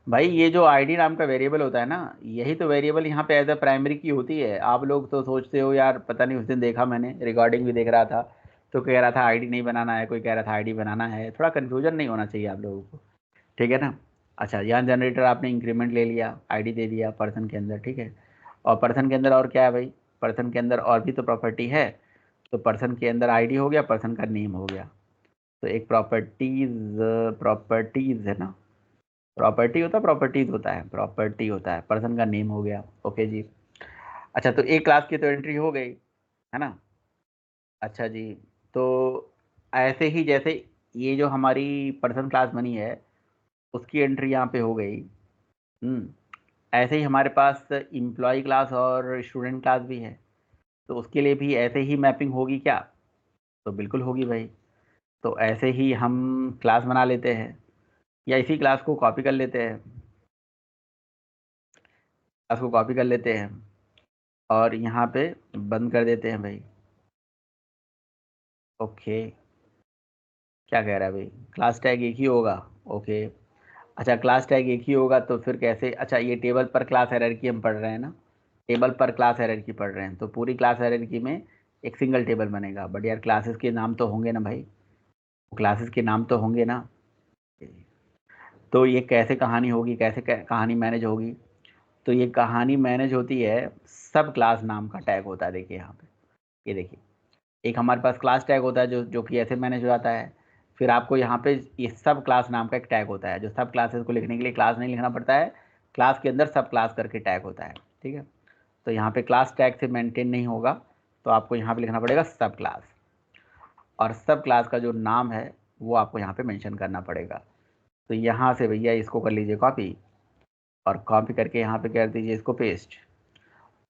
भाई ये जो आईडी नाम का वेरिएबल होता है ना, यही तो वेरिएबल यहाँ पे एज अ प्राइमरी की होती है। आप लोग तो सोचते हो यार, पता नहीं, उस दिन देखा मैंने, रिकॉर्डिंग भी देख रहा था, तो कह रहा था आईडी नहीं बनाना है, कोई कह रहा था आईडी बनाना है। थोड़ा कन्फ्यूजन नहीं होना चाहिए आप लोगों को, ठीक है ना? अच्छा, यहाँ जनरेटर आपने इंक्रीमेंट ले लिया, आईडी दे दिया पर्सन के अंदर, ठीक है? और पर्सन के अंदर और क्या है भाई? पर्सन के अंदर और भी तो प्रॉपर्टी है। तो पर्सन के अंदर आईडी हो गया, पर्सन का नेम हो गया। तो एक प्रॉपर्टीज है ना, प्रॉपर्टीज होता है, प्रॉपर्टी होता है, पर्सन का नेम हो गया। ओके जी। अच्छा, तो एक क्लास की तो एंट्री हो गई, है ना? अच्छा जी, तो ऐसे ही जैसे ये जो हमारी पर्सन क्लास बनी है, उसकी एंट्री यहाँ पे हो गई। ऐसे ही हमारे पास इम्प्लॉय क्लास और स्टूडेंट क्लास भी है, तो उसके लिए भी ऐसे ही मैपिंग होगी क्या? तो बिल्कुल होगी भाई। तो ऐसे ही हम क्लास बना लेते हैं, या इसी क्लास को कॉपी कर लेते हैं, क्लास को कॉपी कर लेते हैं और यहाँ पे बंद कर देते हैं भाई। ओके, क्या कह रहा है भाई? क्लास टैग एक ही होगा, ओके। अच्छा, क्लास टैग एक ही होगा तो फिर कैसे? अच्छा, ये टेबल पर क्लास हायरार्की हम पढ़ रहे हैं ना, टेबल पर क्लास हायरार्की पढ़ रहे हैं, तो पूरी क्लास हायरार्की में एक सिंगल टेबल बनेगा। बट यार क्लासेस के नाम तो होंगे ना भाई, क्लासेस के नाम तो होंगे ना। तो ये कैसे कहानी होगी, कैसे कहानी मैनेज होगी? तो ये कहानी मैनेज होती है, सब क्लास नाम का टैग होता है, देखिए यहाँ पे, ये देखिए, एक हमारे पास क्लास टैग होता है जो कि ऐसे मैनेज हो जाता है। फिर आपको यहाँ पे ये सब क्लास नाम का एक टैग होता है, जो सब क्लासेस को लिखने के लिए क्लास नहीं लिखना पड़ता है, क्लास के अंदर सब क्लास करके टैग होता है, ठीक है? तो यहाँ पे क्लास टैग से मेंटेन नहीं होगा, तो आपको यहाँ पे लिखना पड़ेगा सब क्लास, और सब क्लास का जो नाम है वो आपको यहाँ पे मेंशन करना पड़ेगा। तो यहाँ से भैया इसको कर लीजिए कॉपी, और कॉपी करके यहाँ पे कर दीजिए इसको पेस्ट।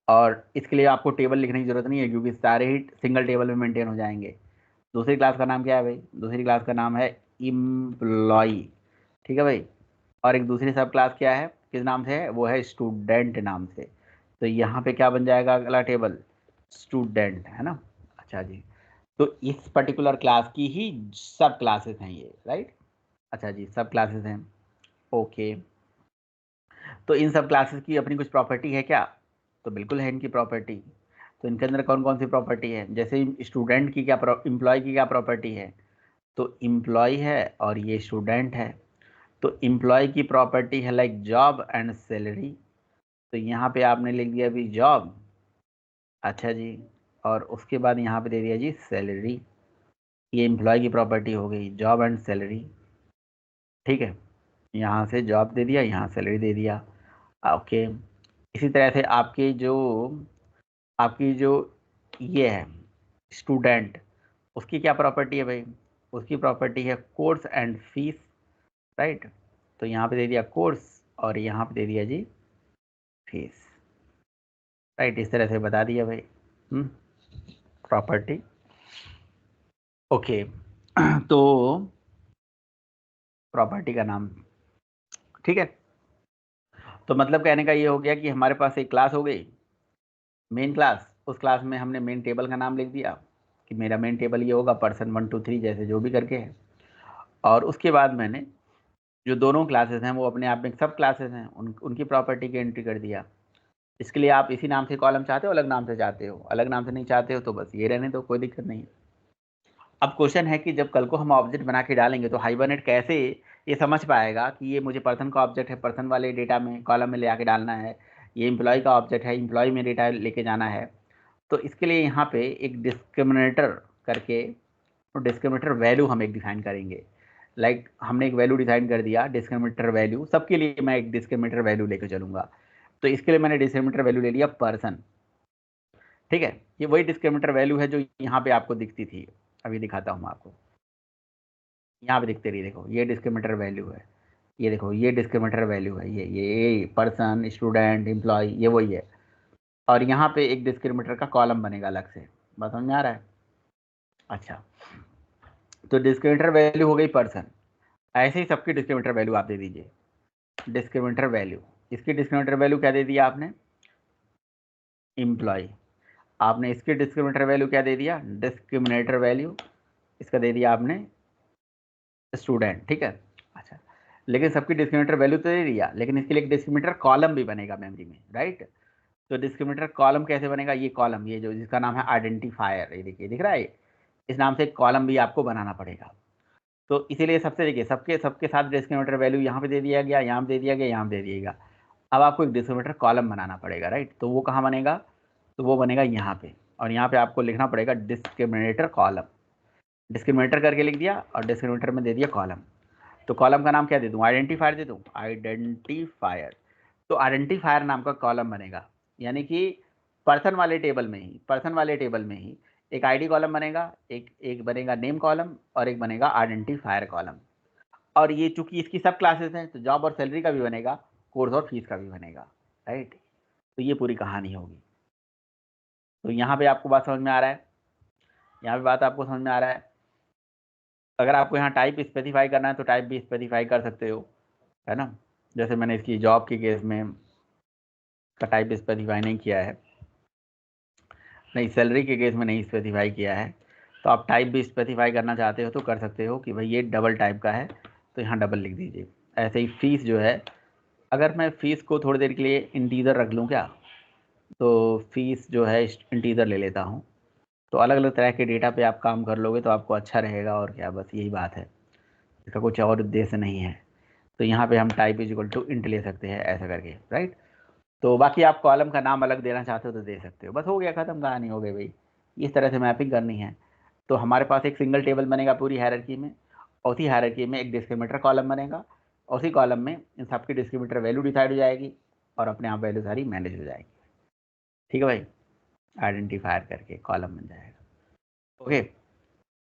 और इसके लिए आपको टेबल लिखने की ज़रूरत नहीं है, क्योंकि सारे ही सिंगल टेबल में मेंटेन हो जाएंगे। दूसरी क्लास का नाम क्या है भाई? दूसरी क्लास का नाम है इम्प्लॉई, ठीक है भाई? और एक दूसरी सब क्लास क्या है, किस नाम से है? वो है स्टूडेंट नाम से। तो यहाँ पे क्या बन जाएगा अगला टेबल? स्टूडेंट, है ना? अच्छा जी, तो इस पर्टिकुलर क्लास की ही सब क्लासेस हैं ये, राइट? अच्छा जी, सब क्लासेस हैं, ओके। तो इन सब क्लासेस की अपनी कुछ प्रॉपर्टी है क्या? तो बिल्कुल है इनकी प्रॉपर्टी। तो इनके अंदर कौन कौन सी प्रॉपर्टी है? जैसे स्टूडेंट की क्या, एम्प्लॉय की क्या प्रॉपर्टी है? तो एम्प्लॉय है और ये स्टूडेंट है। तो एम्प्लॉय की प्रॉपर्टी है लाइक जॉब एंड सैलरी, तो यहाँ पे आपने लिख दिया अभी जॉब, अच्छा जी, और उसके बाद यहाँ पे दे दिया जी सैलरी। ये एम्प्लॉय की प्रॉपर्टी हो गई, जॉब एंड सैलरी, ठीक है? यहाँ से जॉब दे दिया, यहाँ सैलरी दे दिया। ओके, इसी तरह से आपकी जो ये है स्टूडेंट, उसकी क्या प्रॉपर्टी है भाई? उसकी प्रॉपर्टी है कोर्स एंड फीस, राइट। तो यहाँ पे दे दिया कोर्स और यहाँ पे दे दिया जी फीस, राइट। इस तरह से बता दिया भाई प्रॉपर्टी। ओके तो प्रॉपर्टी का नाम, ठीक है। तो मतलब कहने का ये हो गया कि हमारे पास एक क्लास हो गई मेन क्लास, उस क्लास में हमने मेन टेबल का नाम लिख दिया कि मेरा मेन टेबल ये होगा पर्सन 1 2 3 जैसे जो भी करके है। और उसके बाद मैंने जो दोनों क्लासेस हैं वो अपने आप में सब क्लासेस हैं, उनकी प्रॉपर्टी की एंट्री कर दिया। इसके लिए आप इसी नाम से कॉलम चाहते हो, अलग नाम से चाहते हो? अलग नाम से नहीं चाहते हो तो बस ये रहने दो, कोई दिक्कत नहीं। अब क्वेश्चन है कि जब कल को हम ऑब्जेक्ट बना के डालेंगे तो हाइबरनेट कैसे ये समझ पाएगा कि ये मुझे पर्सन का ऑब्जेक्ट है, पर्सन वाले डेटा में कॉलम में ले आके डालना है, ये एम्प्लॉय का ऑब्जेक्ट है, एम्प्लॉय में डेटा लेके जाना है। तो इसके लिए यहाँ पे एक डिस्क्रिमिनेटर करके, तो डिस्क्रिमिनेटर वैल्यू हम एक डिफाइन करेंगे। लाइक हमने एक वैल्यू डिफाइन कर दिया डिस्क्रिमिनेटर वैल्यू, सबके लिए मैं एक डिस्क्रिमिनेटर वैल्यू लेकर चलूंगा। तो इसके लिए मैंने डिस्क्रिमिनेटर वैल्यू ले लिया पर्सन, ठीक है। ये वही डिस्क्रिमिनेटर वैल्यू है जो यहाँ पे आपको दिखती थी, अभी दिखाता हूँ आपको। यहाँ पे दिखते रही, देखो ये डिस्क्रिमिनेटर वैल्यू है, ये देखो ये डिस्क्रिमिनेटर वैल्यू है, ये पर्सन स्टूडेंट एम्प्लॉय ये वही है। और यहाँ पे एक डिस्क्रिमिनेटर का कॉलम बनेगा अलग से, बात समझ में आ रहा है? अच्छा, तो डिस्क्रिमिनेटर वैल्यू हो गई पर्सन, ऐसे ही सबकी डिस्क्रिमिनेटर वैल्यू आप दे दीजिए। डिस्क्रिमिनेटर वैल्यू, इसकी डिस्क्रिमिनेटर वैल्यू क्या दे दिया आपने? एम्प्लॉय। आपने इसकी डिस्क्रिमिनेटर वैल्यू क्या दे दिया? डिस्क्रिमिनेटर वैल्यू इसका दे दिया आपने स्टूडेंट, ठीक है। अच्छा, लेकिन सबकी डिस्क्रिमिनेटर वैल्यू तो दे दिया, लेकिन इसके लिए एक डिस्क्रिमिनेटर कॉलम भी बनेगा मेमोरी में, राइट। तो डिस्क्रिमिनेटर कॉलम कैसे बनेगा? ये कॉलम, ये जो जिसका नाम है आइडेंटिफायर, ये देखिए दिख रहा है, इस नाम से एक कॉलम भी आपको बनाना पड़ेगा। तो इसीलिए सबसे देखिए सबके सबके साथ डिस्क्रिमिनेटर वैल्यू यहाँ पे दे दिया गया, यहाँ पे दे दिया गया, यहाँ पे दे दिएगा। अब आपको एक डिस्क्रिमिनेटर कॉलम बनाना पड़ेगा, राइट। तो वो कहाँ बनेगा? तो वो बनेगा यहाँ पे, और यहाँ पे आपको लिखना पड़ेगा डिस्क्रिमिनेटर कॉलम। डिस्क्रिमिनेटर करके लिख दिया और डिस्क्रिमिनेटर में दे दिया कॉलम। तो कॉलम का नाम क्या दे दूँ? आइडेंटिफायर दे दूँ, आइडेंटिफायर। तो आइडेंटिफायर नाम का कॉलम बनेगा, यानी कि पर्सन वाले टेबल में ही एक आईडी कॉलम बनेगा, एक एक बनेगा नेम कॉलम और एक बनेगा आइडेंटिफायर कॉलम। और ये चूंकि इसकी सब क्लासेस हैं तो जॉब और सैलरी का भी बनेगा, कोर्स और फीस का भी बनेगा, राइट। तो ये पूरी कहानी होगी। तो यहाँ पे आपको बात समझ में आ रहा है? यहाँ पे बात आपको समझ में आ रहा है? अगर आपको यहाँ टाइप स्पेसिफाई करना है तो टाइप भी स्पेसिफाई कर सकते हो, है ना। जैसे मैंने इसकी जॉब के केस में का टाइप स्पेसिफाई नहीं किया है, नहीं सैलरी के केस में नहीं स्पेसिफाई किया है, तो आप टाइप भी स्पेसिफाई करना चाहते हो तो कर सकते हो कि भाई ये डबल टाइप का है तो यहाँ डबल लिख दीजिए। ऐसे ही फीस जो है, अगर मैं फ़ीस को थोड़ी देर के लिए इंटीजर रख लूँ क्या, तो फीस जो है इंटीजर ले लेता हूँ। तो अलग अलग तरह के डेटा पे आप काम कर लोगे तो आपको अच्छा रहेगा, और क्या, बस यही बात है, इसका कुछ और उद्देश्य नहीं है। तो यहाँ पे हम type is equal to int ले सकते हैं ऐसा करके, राइट। तो बाकी आप कॉलम का नाम अलग देना चाहते हो तो दे सकते हो, बस हो गया, ख़त्म कहानी हो गई भाई। इस तरह से मैपिंग करनी है। तो हमारे पास एक सिंगल टेबल बनेगा पूरी हायरार्की में, और उसी हायरार्की में एक डिस्क्रिमिनेटर कॉलम बनेगा, और उसी कॉलम में इन सबकी डिस्क्रिमिनेटर वैल्यू डिसाइड हो जाएगी और अपने आप वैल्यू सारी मैनेज हो जाएगी, ठीक है भाई। आइडेंटिफायर करके कॉलम बन जाएगा। ओके,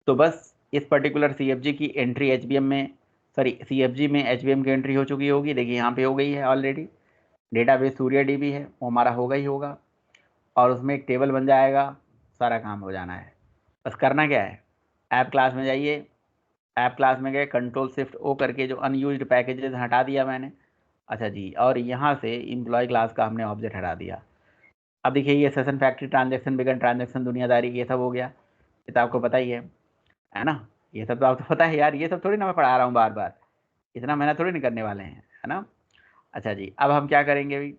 तो बस इस पर्टिकुलर CFG की एंट्री HBM में, सॉरी CFG में HBM की एंट्री हो चुकी होगी, देखिए यहाँ पे हो गई है ऑलरेडी। डेटाबेस सूर्या DB है, वो हमारा होगा ही होगा, और उसमें एक टेबल बन जाएगा, सारा काम हो जाना है। बस करना क्या है, ऐप क्लास में जाइए, ऐप क्लास में गए, Ctrl+Shift+O करके जो अनयूज्ड पैकेजेस हटा दिया मैंने। अच्छा जी, और यहाँ से एम्प्लॉय क्लास का हमने ऑब्जेक्ट हटा दिया। अब देखिए ये session factory transaction begin transaction दुनियादारी ये सब हो गया, ये तो आपको पता ही है ना। ये सब तो आपको पता है यार, ये सब थोड़ी ना मैं पढ़ा रहा हूँ बार बार, इतना मेहनत थोड़ी नहीं करने वाले हैं, है ना। अच्छा जी, अब हम क्या करेंगे भाई,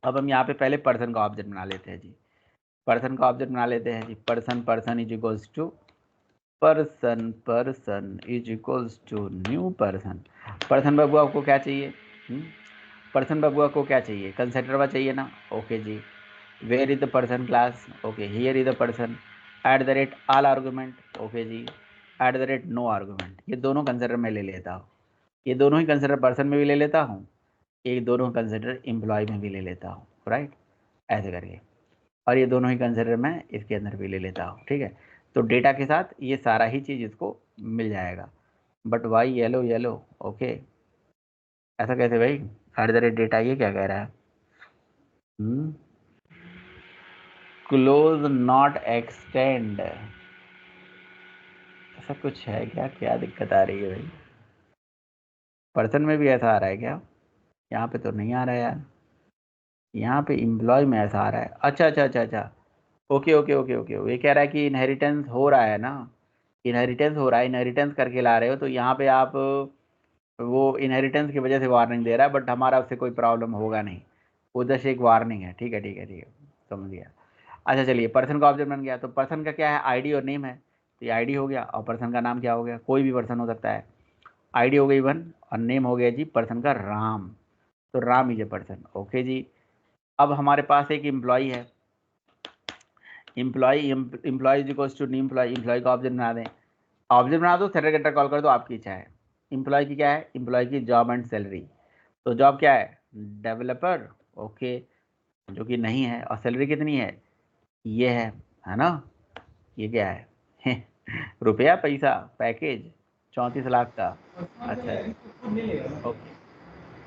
अब हम यहाँ पे पहले पर्सन का ऑब्जेक्ट बना लेते हैं जी। पर्सन का ऑब्जेक्ट बना लेते हैं जी। Person is equals to person is equals to new person. Person बबुआ को क्या चाहिए? पर्सन बबुआ को क्या चाहिए? कंसिडरवा चाहिए ना। ओके जी, where is the person class? Okay, here is the person at the rate all argument. Okay जी, at the rate no argument, ये दोनों कंसिडर में ले लेता हूँ। ये दोनों ही कंसिडर पर्सन में भी ले लेता हूँ, एक दोनों कंसिडर एम्प्लॉय में भी ले लेता हूँ, राइट, ऐसे करके। और ये दोनों ही कंसिडर मैं इसके अंदर भी ले लेता हूँ, ठीक है। तो डेटा के साथ ये सारा ही चीज़ इसको मिल जाएगा। But why yellow yellow, okay, ऐसा कैसे भाई? @ डेटा, ये क्या कह रहा है? क्लोज नॉट एक्सटेंड, ऐसा कुछ है क्या? क्या दिक्कत आ रही है भाई? पर्सन में भी ऐसा आ रहा है क्या? यहाँ पे तो नहीं आ रहा है यार, यहाँ पे एम्प्लॉय में ऐसा आ रहा है। अच्छा अच्छा अच्छा अच्छा, ओके ओके ओके ओके, ये कह रहा है कि इनहेरिटेंस हो रहा है ना, इनहेरिटेंस हो रहा है, इनहेरिटेंस करके ला रहे हो, तो यहाँ पे आप वो इनहेरिटेंस की वजह से वार्निंग दे रहा है, बट हमारा उससे कोई प्रॉब्लम होगा नहीं, वो जस्ट एक वार्निंग है। ठीक है ठीक है ठीक है, समझ गया। अच्छा चलिए, पर्सन का ऑब्जेक्ट बन गया, तो पर्सन का क्या है? आईडी और नेम है, तो ये आईडी हो गया, और पर्सन का नाम क्या हो गया? कोई भी पर्सन हो सकता है। आईडी हो गई 1 और नेम हो गया जी पर्सन का राम, तो Ram is a person, okay जी। अब हमारे पास एक एम्प्लॉय है, employee is equals to new employee, employee का ऑब्जेक्ट बना दें, ऑब्जेक्ट बना दो, सेटर गेटर कॉल कर दो, आपकी इच्छा है। एम्प्लॉय की क्या है? एम्प्लॉय की जॉब एंड सैलरी, तो जॉब क्या है? डेवलपर, ओके, जो कि नहीं है, और सैलरी कितनी है? ये है ना, ये क्या है? रुपया, पैसा, पैकेज 34 लाख का। अच्छा जी, ओके।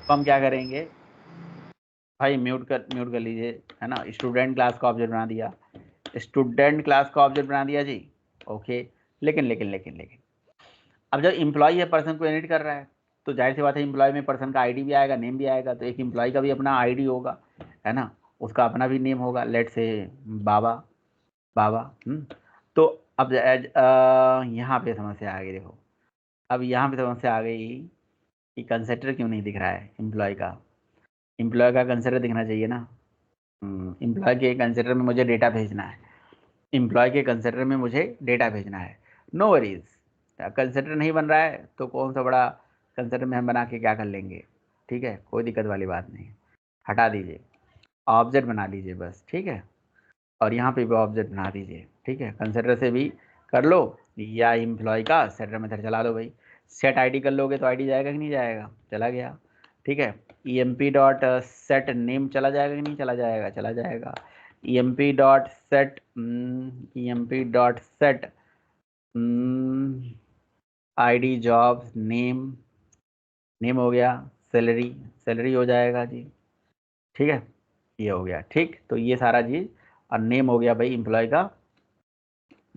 तो हम क्या करेंगे भाई, म्यूट कर लीजिए, है ना। स्टूडेंट क्लास का ऑब्जेक्ट बना दिया, स्टूडेंट क्लास का ऑब्जेक्ट बना दिया जी, ओके। लेकिन लेकिन लेकिन लेकिन अब जब इम्प्लॉय है पर्सन को इनिट कर रहा है, तो जाहिर सी बात है इम्प्लॉय में पर्सन का आईडी भी आएगा, नेम भी आएगा, तो एक इम्प्लॉय का भी अपना आईडी होगा, है ना, उसका अपना भी नेम होगा, लेट से बाबा, बाबा। तो अब यहाँ पे समस्या आ गई, देखो, अब यहाँ पे समस्या आ गई कि कंसेप्टर क्यों नहीं दिख रहा है एम्प्लॉय का? एम्प्लॉय का कंसेप्टर दिखना चाहिए ना। एम्प्लॉय के कंसेप्टर में मुझे डेटा भेजना है, एम्प्लॉय के कंसेप्टर में मुझे डेटा भेजना है। नो वरीज, कंसेप्टर नहीं बन रहा है तो कौन सा बड़ा कंसेप्टर में हम बना के क्या कर लेंगे, ठीक है, कोई दिक्कत वाली बात नहीं। हटा दीजिए, ऑब्जेक्ट बना लीजिए बस, ठीक है। और यहाँ पे भी ऑब्जेक्ट बना दीजिए, ठीक है, कंसेप्टर से भी कर लो, या एम्प्लॉय का सेटर मेथड चला दो भाई। सेट आईडी कर लोगे तो आईडी जाएगा कि नहीं जाएगा? चला गया, ठीक है। emp डॉट सेट नेम चला जाएगा कि नहीं चला जाएगा? चला जाएगा। emp dot set, emp dot set ID job name, name हो गया, सैलरी, सैलरी हो जाएगा जी, ठीक है, ये हो गया, ठीक। तो ये सारा चीज़, और नेम हो गया भाई एम्प्लॉय का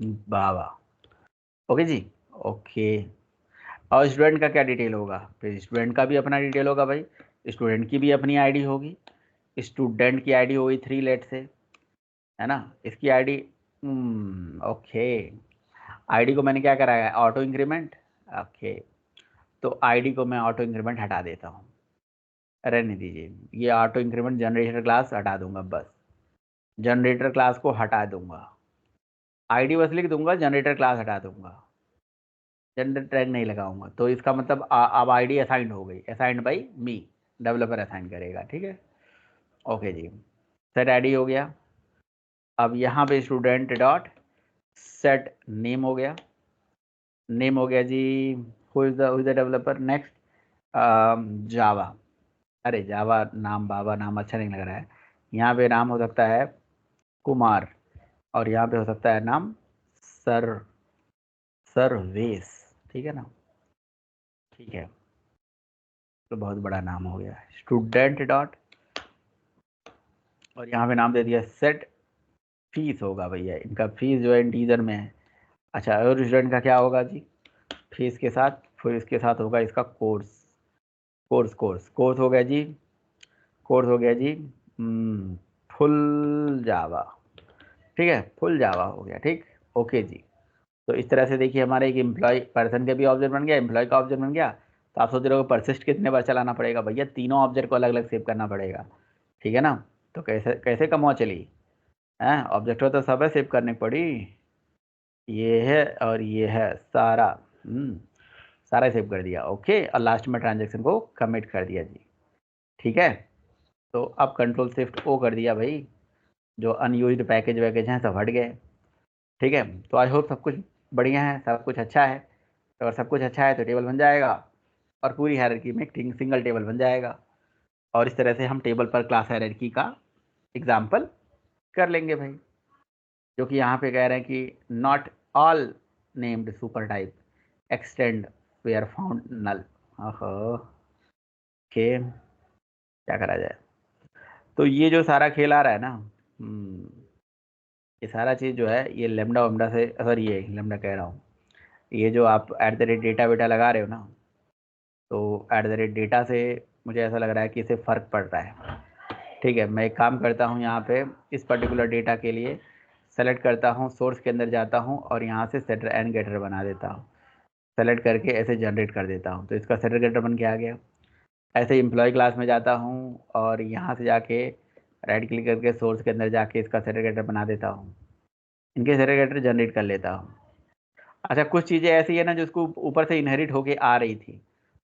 बाबा, ओके जी, ओके। और स्टूडेंट का क्या डिटेल होगा? फिर स्टूडेंट का भी अपना डिटेल होगा भाई, स्टूडेंट की भी अपनी आईडी होगी, स्टूडेंट की आईडी होगी 3 लेट से, है ना, इसकी आईडी, ओके। आईडी को मैंने क्या कराया है? Auto increment, okay. तो आईडी को मैं ऑटो इंक्रीमेंट हटा देता हूँ, रहने दीजिए, ये ऑटो इंक्रीमेंट जनरेटर क्लास हटा दूंगा, बस जनरेटर क्लास को हटा दूंगा, आईडी बस लिख दूंगा, जनरेटर क्लास हटा दूंगा, जनरेटर टैग नहीं लगाऊंगा। तो इसका मतलब अब आईडी असाइंड हो गई, assigned by me, developer assign करेगा, ठीक है, ओके जी। सेट आईडी हो गया। अब यहाँ पे स्टूडेंट डॉट सेट नेम हो गया, नेम हो गया जी, who is the developer. Next Java, अरे जावा नाम, बाबा नाम अच्छा नहीं लग रहा है, यहाँ पे नाम हो सकता है कुमार, और यहाँ पे हो सकता है नाम सर, सर्वेश, ठीक है ना, ठीक है। तो बहुत बड़ा नाम हो गया, स्टूडेंट डॉट, और यहाँ पे नाम दे दिया सेट फीस होगा भैया, इनका फीस जो है इंटीजर में है। अच्छा, और स्टूडेंट का क्या होगा जी? फीस के साथ, फिर इसके साथ होगा इसका कोर्स, कोर्स हो गया जी, कोर्स हो गया जी, फुल जावा, ठीक है, फुल जावा हो गया, ठीक, ओके जी। तो इस तरह से देखिए हमारे एक एम्प्लॉय पर्सन के भी ऑब्जेक्ट बन गया, एम्प्लॉय का ऑब्जेक्ट बन गया। तो आप सोच रहे हो परसिस्ट कितने बार चलाना पड़ेगा? भैया तीनों ऑब्जेक्ट को अलग अलग सेव करना पड़ेगा, ठीक है ना। तो कैसे कैसे कम हुआ चली है, ऑब्जेक्ट तो सब है, सेव करनी पड़ी, ये है और ये है सारा, सारा सेव कर दिया, ओके, और लास्ट में ट्रांजेक्शन को कमिट कर दिया जी, ठीक है। तो अब कंट्रोल शिफ्ट ओ कर दिया भाई, जो अनयूज्ड पैकेज वैकेज हैं सब हट गए, ठीक है। तो आई होप सब कुछ बढ़िया है, सब कुछ अच्छा है, अगर सब कुछ अच्छा है तो टेबल बन जाएगा, और पूरी हायरार्की में एक सिंगल टेबल बन जाएगा। और इस तरह से हम टेबल पर क्लास हायरार्की का एग्जाम्पल कर लेंगे भाई, जो कि यहाँ पे कह रहे हैं कि not all named super type extend where found null. Okay, क्या करा जाए। तो ये जो सारा खेल आ रहा है ना, ये सारा चीज़ जो है ये लेमडा वेमडा से, सॉरी ये लेमडा कह रहा हूँ, ये जो आप एट द रेट डेटा वेटा लगा रहे हो ना, तो एट द रेट डेटा से मुझे ऐसा लग रहा है कि इससे फ़र्क पड़ रहा है। ठीक है, मैं एक काम करता हूँ, यहाँ पे इस पर्टिकुलर डेटा के लिए सेलेक्ट करता हूँ, सोर्स के अंदर जाता हूँ और यहाँ से सेटर एंड गेटर बना देता हूँ। सेलेक्ट करके ऐसे जनरेट कर देता हूँ, तो इसका सेटर गेटर बन के आ गया। ऐसे एम्प्लॉय क्लास में जाता हूँ और यहाँ से जाके राइट क्लिक करके सोर्स के अंदर जाके इसका सेटर गेटर बना देता हूँ, इनके सेटर गेटर जनरेट कर लेता हूँ। अच्छा, कुछ चीज़ें ऐसी है ना जो उसको ऊपर से इनहेरिट होके आ रही थी,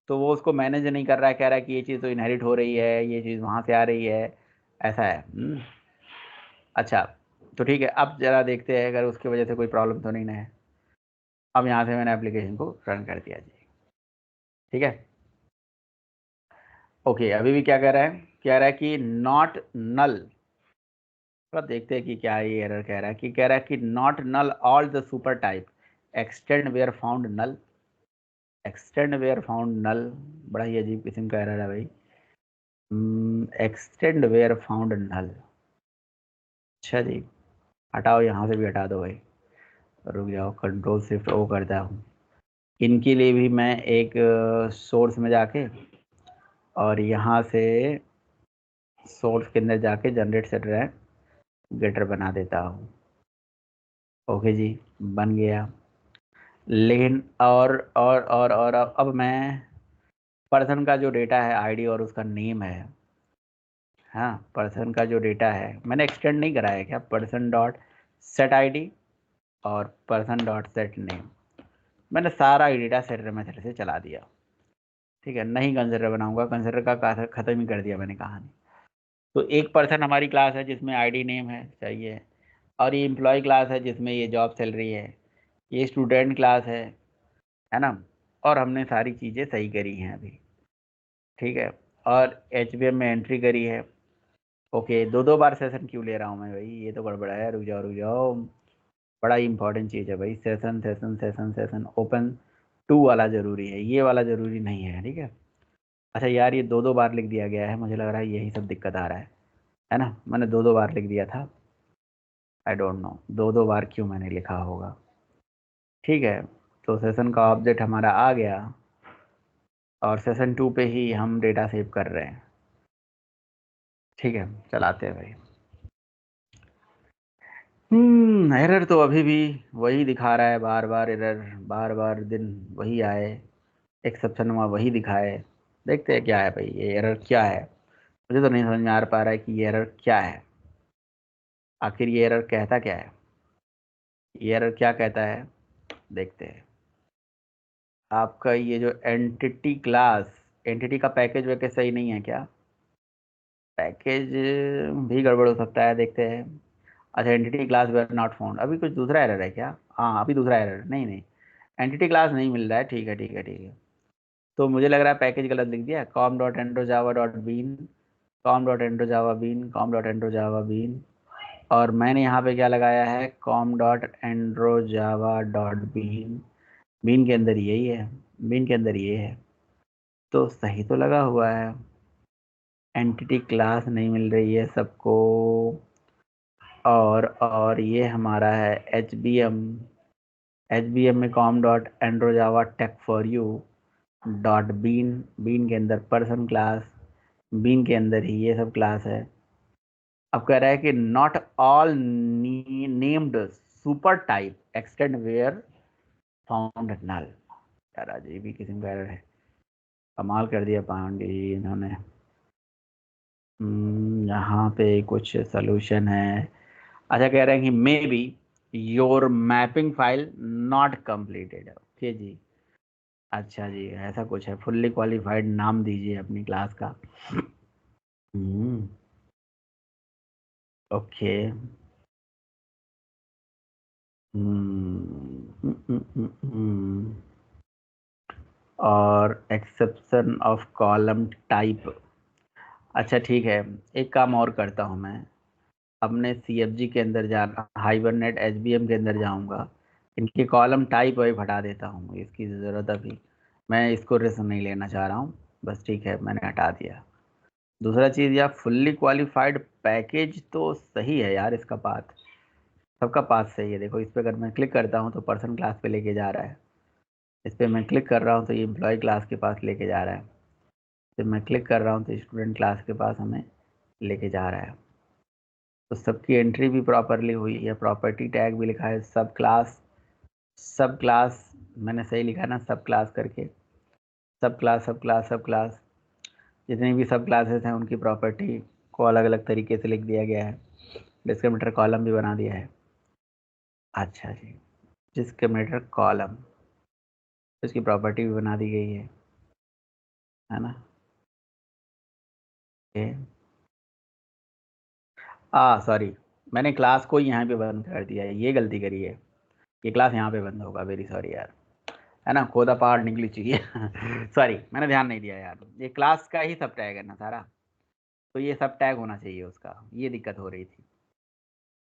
तो वो उसको मैनेज नहीं कर रहा है, कह रहा है कि ये चीज़ तो इनहेरिट हो रही है, ये चीज़ वहाँ से आ रही है, ऐसा है। अच्छा, तो ठीक है, अब ज़रा देखते हैं अगर उसकी वजह से कोई प्रॉब्लम तो नहीं ना है। अब यहाँ से मैंने एप्लीकेशन को रन कर दिया जी। ठीक है, ओके, अभी भी क्या कह रहा है, कह रहा है कि नॉट नल। तो देखते हैं कि क्या ये एरर कह रहा है, कि कह रहा है कि not null all the super type extend where found null. Extend where found null, बड़ा ही अजीब किस्म का एरर है भाई। एक्सटेंड वेयर फाउंड नल, अच्छा जी, हटाओ, यहाँ से भी हटा दो भाई। रुक जाओ, कंट्रोल शिफ्ट ओ करता हूँ। इनके लिए भी मैं एक सोर्स में जाके और यहाँ से सोर्स के अंदर जाके जनरेट सेटर है गेटर बना देता हूँ। ओके जी, बन गया। लेकिन और अब मैं पर्सन का जो डेटा है आईडी और उसका नेम है, हाँ, पर्सन का जो डेटा है मैंने एक्सटेंड नहीं कराया क्या, पर्सन डॉट सेट आईडी और पर्सन डॉट सेट नेम, मैंने सारा डेटा सेटर मेथड से चला दिया। ठीक है, नहीं कंसिडर बनाऊंगा, कंसिडर का ख़त्म ही कर दिया मैंने कहानी। तो एक पर्सन हमारी क्लास है जिसमें आईडी नेम है चाहिए, और ये एम्प्लॉय क्लास है जिसमें ये जॉब सैलरी है, ये स्टूडेंट क्लास है ना, और हमने सारी चीज़ें सही करी हैं अभी। ठीक है, और HBM में एंट्री करी है। ओके, दो दो बार सेशन क्यों ले रहा हूँ मैं भाई, ये तो गड़बड़ा है, रुक जाओ रुक जाओ, बड़ा ही इंपॉर्टेंट चीज़ है भाई, session session session session open 2 वाला ज़रूरी है, ये वाला ज़रूरी नहीं है। ठीक है, अच्छा यार, ये दो दो बार लिख दिया गया है, मुझे लग रहा है यही सब दिक्कत आ रहा है ना, मैंने दो दो बार लिख दिया था, आई डोंट नो दो दो बार क्यों मैंने लिखा होगा। ठीक है, तो सेशन का ऑब्जेक्ट हमारा आ गया और सेशन 2 पे ही हम डेटा सेव कर रहे हैं। ठीक है, चलाते हैं भाई। एरर तो अभी भी वही दिखा रहा है, बार बार एरर, बार बार दिन वही आए, एक्सेप्शन हुआ वही दिखाए। देखते हैं क्या है भाई, ये एरर क्या है, मुझे तो नहीं समझ में आ पा रहा है कि ये एरर क्या है, आखिर ये एरर कहता क्या है, ये एरर क्या कहता है, देखते हैं। आपका ये जो एंटिटी क्लास, एंटिटी का पैकेज वैकेज सही नहीं है क्या, पैकेज भी गड़बड़ हो सकता है, देखते हैं। अच्छा, entity class where not found, अभी कुछ दूसरा एरर है क्या, हाँ अभी दूसरा एरर, नहीं नहीं, एंटिटी क्लास नहीं मिल रहा है, ठीक है ठीक है ठीक है। तो मुझे लग रहा है पैकेज गलत लिख दिया, com dot andro Java dot bean, com dot andro Java bean, com dot andro Java bean, और मैंने यहाँ पे क्या लगाया है, com dot andro Java dot bean, bean के अंदर यही है, बीन के अंदर ये है, तो सही तो लगा हुआ है। एंटिटी क्लास नहीं मिल रही है सबको, और ये हमारा है एच बी एम में com dot andro Java tech for you dot bean, bean के अंदर पर्सन क्लास, बीन के अंदर ही ये सब क्लास है। अब कह रहा है कि not all named super type extend where found null. यार अजीब भी किस्म का एरर है, कमाल कर दिया पांडे जी इन्होंने। यहाँ पे कुछ सोल्यूशन है। अच्छा, कह रहे हैं कि maybe your mapping file not completed, okay जी। अच्छा जी, ऐसा कुछ है, फुल्ली क्वालिफाइड नाम दीजिए अपनी क्लास का। हम्म, ओके। हम्म, हम्म, हम्म, हम्म, हम्म। और एक्सेप्शन ऑफ कॉलम टाइप। अच्छा ठीक है, एक काम और करता हूँ मैं, अपने CFG के अंदर जाना, हाइबरनेट HBM के अंदर जाऊंगा, इनके कॉलम टाइप वही हटा देता हूँ, इसकी ज़रूरत अभी, मैं इसको रिस्क नहीं लेना चाह रहा हूँ, बस ठीक है मैंने हटा दिया। दूसरा चीज़ यार, फुल्ली क्वालिफाइड पैकेज तो सही है यार, इसका पाथ, सबका पाथ सही है। देखो इस पर अगर मैं क्लिक करता हूँ तो पर्सन क्लास पे लेके जा रहा है, इस पर मैं क्लिक कर रहा हूँ तो ये एम्प्लॉय क्लास के पास लेके जा रहा है, फिर मैं क्लिक कर रहा हूँ तो स्टूडेंट क्लास के पास हमें लेके जा रहा है। तो सबकी एंट्री भी प्रॉपरली हुई है, प्रॉपर्टी टैग भी लिखा है, सब क्लास मैंने सही लिखा है ना, सब क्लास करके, सब क्लास जितनी भी सब क्लासेस हैं उनकी प्रॉपर्टी को अलग अलग तरीके से लिख दिया गया है, डिस्क्रिमिनेटर कॉलम भी बना दिया है। अच्छा जी, डिस्क्रिमिनेटर कॉलम, इसकी प्रॉपर्टी भी बना दी गई है ना। सॉरी, मैंने क्लास को यहाँ पे बंद कर दिया है, ये गलती करी है, ये क्लास यहाँ पे बंद होगा, वेरी सॉरी यार, है ना, खोदा पहाड़ निकली चाहिए। सॉरी मैंने ध्यान नहीं दिया यार, ये क्लास का ही सब टैग है ना सारा, तो ये सब टैग होना चाहिए उसका, ये दिक्कत हो रही थी,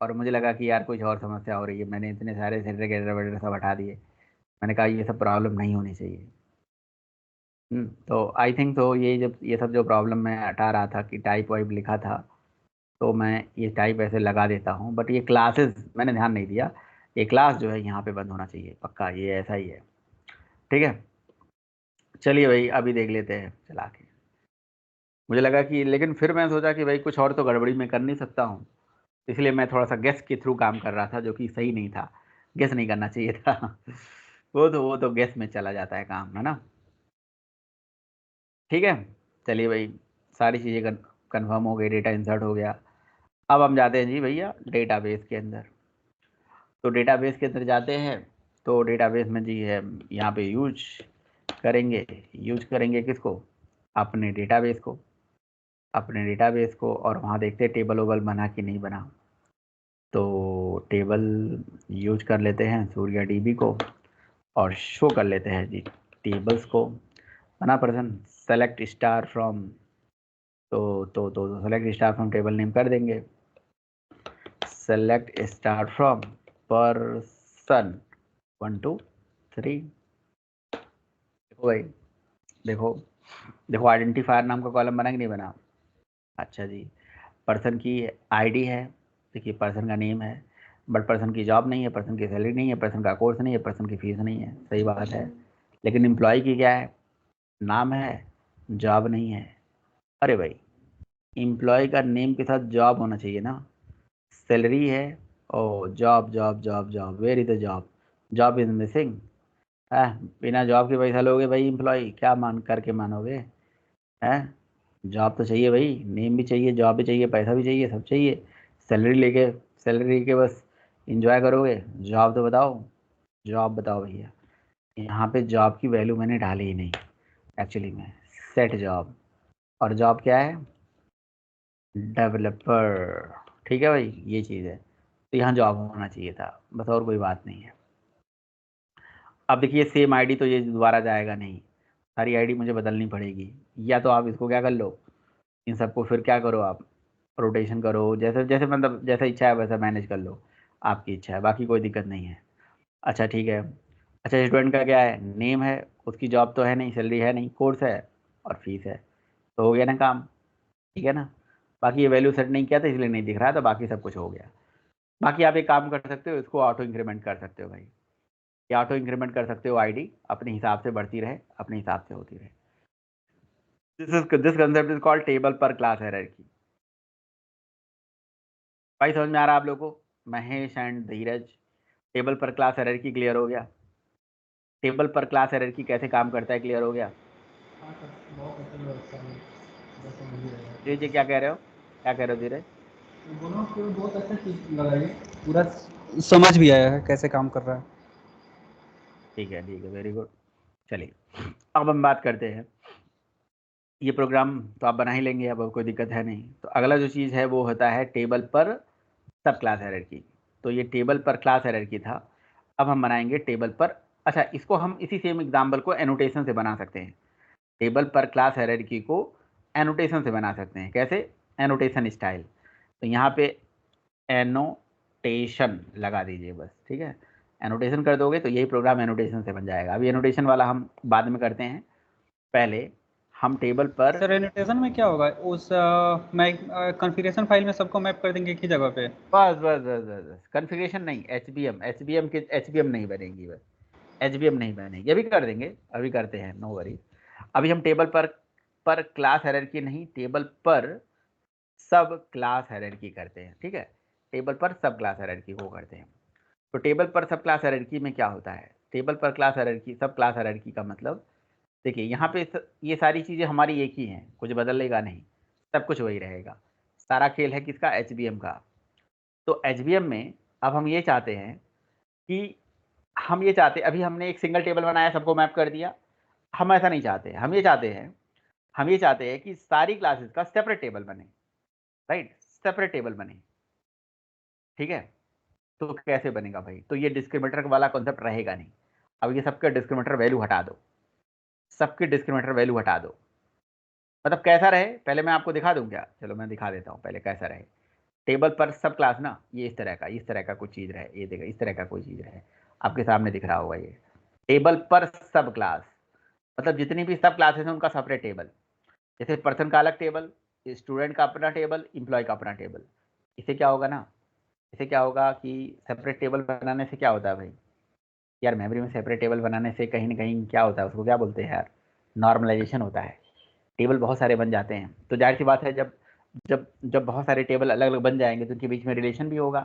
और मुझे लगा कि यार कुछ और समस्या हो रही है, मैंने इतने सारे सेंटर वगैरह सब हटा दिए, मैंने कहा ये सब प्रॉब्लम नहीं होनी चाहिए। तो आई थिंक तो ये जब ये सब जो प्रॉब्लम मैं हटा रहा था कि टाइप वाइप लिखा था, तो मैं ये टाइप ऐसे लगा देता हूँ, बट ये क्लासेस मैंने ध्यान नहीं दिया, ये क्लास जो है यहाँ पे बंद होना चाहिए पक्का, ये ऐसा ही है। ठीक है, चलिए भाई अभी देख लेते हैं चला के, मुझे लगा कि, लेकिन फिर मैं सोचा कि भाई कुछ और तो गड़बड़ी मैं कर नहीं सकता हूँ, इसलिए मैं थोड़ा सा गेस के थ्रू काम कर रहा था, जो कि सही नहीं था, गेस नहीं करना चाहिए था। वो तो गेस में चला जाता है काम, है ना। ठीक है, चलिए भाई, सारी चीज़ें कन्फर्म हो गई, डेटा इंसर्ट हो गया। अब हम जाते हैं जी भैया डेटाबेस के अंदर, तो डेटाबेस के अंदर जाते हैं, तो डेटाबेस में जी है यहाँ पे यूज करेंगे किसको, अपने डेटाबेस को, और वहाँ देखते हैं टेबल वोबल बना कि नहीं बना, तो टेबल यूज कर लेते हैं सूर्या DB को, और शो कर लेते हैं जी टेबल्स को, बना पर्सन सेलेक्ट स्टार फ्रॉम, तो select star from table name कर देंगे, सेलेक्ट स्टार फ्रॉम पर्सन 1 2 3। देखो भाई, देखो देखो आइडेंटिफायर नाम का कॉलम बना कि नहीं बना। अच्छा जी, पर्सन की ID है, देखिए पर्सन का नेम है, बट पर्सन की जॉब नहीं है, पर्सन की सैलरी नहीं है, पर्सन का कोर्स नहीं है, पर्सन की फीस नहीं है, सही बात है, लेकिन एम्प्लॉय की क्या है, नाम है, जॉब नहीं है। अरे भाई, एम्प्लॉय का नेम के साथ जॉब होना चाहिए ना, सैलरी है, oh job job job job, where is the job, job is missing है, बिना जॉब के पैसा लोगे भाई, एम्प्लॉय क्या मान करके मानोगे, है, जॉब तो चाहिए भाई, नेम भी चाहिए, जॉब भी चाहिए, पैसा भी चाहिए, सब चाहिए, सैलरी लेके सैलरी लेके बस इंजॉय करोगे, जॉब तो बताओ, जॉब बताओ भैया। यहाँ पे जॉब की वैल्यू मैंने डाली ही नहीं एक्चुअली में, सेट जॉब, और जॉब क्या है, डेवलपर, ठीक है भाई, ये चीज़ है, तो यहाँ जॉब होना चाहिए था, बस और कोई बात नहीं है। अब देखिए सेम ID तो ये दोबारा जाएगा नहीं, सारी ID मुझे बदलनी पड़ेगी, या तो आप इसको क्या कर लो, इन सबको फिर क्या करो आप, रोटेशन करो, जैसे जैसे मतलब जैसा इच्छा है वैसा मैनेज कर लो, आपकी इच्छा है, बाकी कोई दिक्कत नहीं है। अच्छा ठीक है, अच्छा स्टूडेंट का क्या है, नेम है, उसकी जॉब तो है नहीं, सैलरी है नहीं, कोर्स है और फीस है, तो हो गया ना काम, ठीक है ना। बाकी ये वैल्यू सेट नहीं किया था इसलिए नहीं दिख रहा है, तो बाकी सब कुछ हो गया। बाकी आप एक काम कर सकते हो, इसको ऑटो इंक्रीमेंट कर सकते हो भाई, ये ऑटो इंक्रीमेंट कर सकते हो, ID अपने हिसाब से बढ़ती रहे, अपने हिसाब से होती रहे। This concept is called table per class hierarchy. भाई समझ में आ रहा है आप लोगों को, Mahesh and Dheeraj, table per class hierarchy clear हो गया, टेबल पर क्लास हायरार्की कैसे काम करता है क्लियर हो गया। हाँ सर, बहुत अच्छा व्यवस्था है, जैसे मुझे लगा। धीरज जी क्या कह रहे हो, क्या कह रहे हो धीरज। दोनों को बहुत अच्छा चीज़ लगा ये, पूरा समझ भी आया है कैसे काम कर रहा है। ठीक है वेरी गुड। चलिए अब हम बात करते हैं, ये प्रोग्राम तो आप बना ही लेंगे, अब कोई दिक्कत है नहीं, तो अगला जो चीज़ है वो होता है टेबल पर सब क्लास हायरार्की। तो ये टेबल पर क्लास हायरार्की था, अब हम बनाएंगे टेबल पर अच्छा, इसको हम इसी सेम एग्जाम्पल को एनोटेशन से बना सकते हैं। टेबल पर क्लास हायरार्की को एनोटेशन से बना सकते हैं। कैसे? Annotation style. तो यहाँ पे एनोटेशन लगा दीजिए बस, ठीक है। एनोटेशन कर दोगे तो यही प्रोग्राम एनोटेशन से बन जाएगा। अभी एनोटेशन वाला हम बाद में करते हैं, पहले हम टेबल पर सर एनोटेशन में क्या होगा, उस मैं कॉन्फ़िगरेशन फाइल में सबको मैप कर देंगे एक ही जगह पे? बस बस बस बस बस कॉन्फ़िगरेशन नहीं, एचबीएम नहीं बनेगी, बस एचबीएम नहीं बनेगी। अभी कर देंगे, अभी करते हैं, नो वरी। अभी हम टेबल पर क्लास हायरार्की नहीं, टेबल पर सब क्लास हायरार्की करते हैं, ठीक है। टेबल पर सब क्लास हायरार्की को करते हैं। तो टेबल पर सब क्लास हायरार्की में क्या होता है? टेबल पर क्लास हायरार्की, सब क्लास हायरार्की का मतलब देखिए, यहाँ पे ये सारी चीज़ें हमारी एक ही हैं, कुछ बदलेगा नहीं, सब कुछ वही रहेगा। सारा खेल है किसका? एचबीएम का। तो एचबीएम में अब हम ये चाहते हैं कि अभी हमने एक सिंगल टेबल बनाया, सबको मैप कर दिया। हम ऐसा नहीं चाहते, हम ये चाहते हैं कि सारी क्लासेस का सेपरेट टेबल बने, राइट, सेपरेट टेबल बने, ठीक है। तो कैसे बनेगा भाई? तो ये डिस्क्रिमिनेटर वाला कॉन्सेप्ट रहेगा नहीं। अब ये सबके डिस्क्रिमिनेटर वैल्यू हटा दो, सबके डिस्क्रिमिनेटर वैल्यू हटा दो। मतलब कैसा रहे, पहले मैं आपको दिखा दूं क्या? चलो मैं दिखा देता हूँ पहले कैसा रहे। टेबल पर सब क्लास ना, ये इस तरह का कुछ चीज़ रहे, ये देखो इस तरह का कोई चीज़ रहे, आपके सामने दिख रहा होगा ये। टेबल पर सब क्लास मतलब जितनी भी सब क्लासेस हैं उनका सेपरेट टेबल। जैसे पर्सन का अलग टेबल, स्टूडेंट का अपना टेबल, एम्प्लॉय का अपना टेबल। इससे क्या होगा ना, इससे क्या होगा कि सेपरेट टेबल बनाने से क्या होता है भाई यार, मेमोरी में सेपरेट टेबल बनाने से कहीं ना कहीं क्या होता है, उसको क्या बोलते हैं यार, नॉर्मलाइजेशन होता है। टेबल बहुत सारे बन जाते हैं, तो जाहिर सी बात है जब जब जब बहुत सारे टेबल अलग अलग बन जाएंगे तो उनके बीच में रिलेशन भी होगा,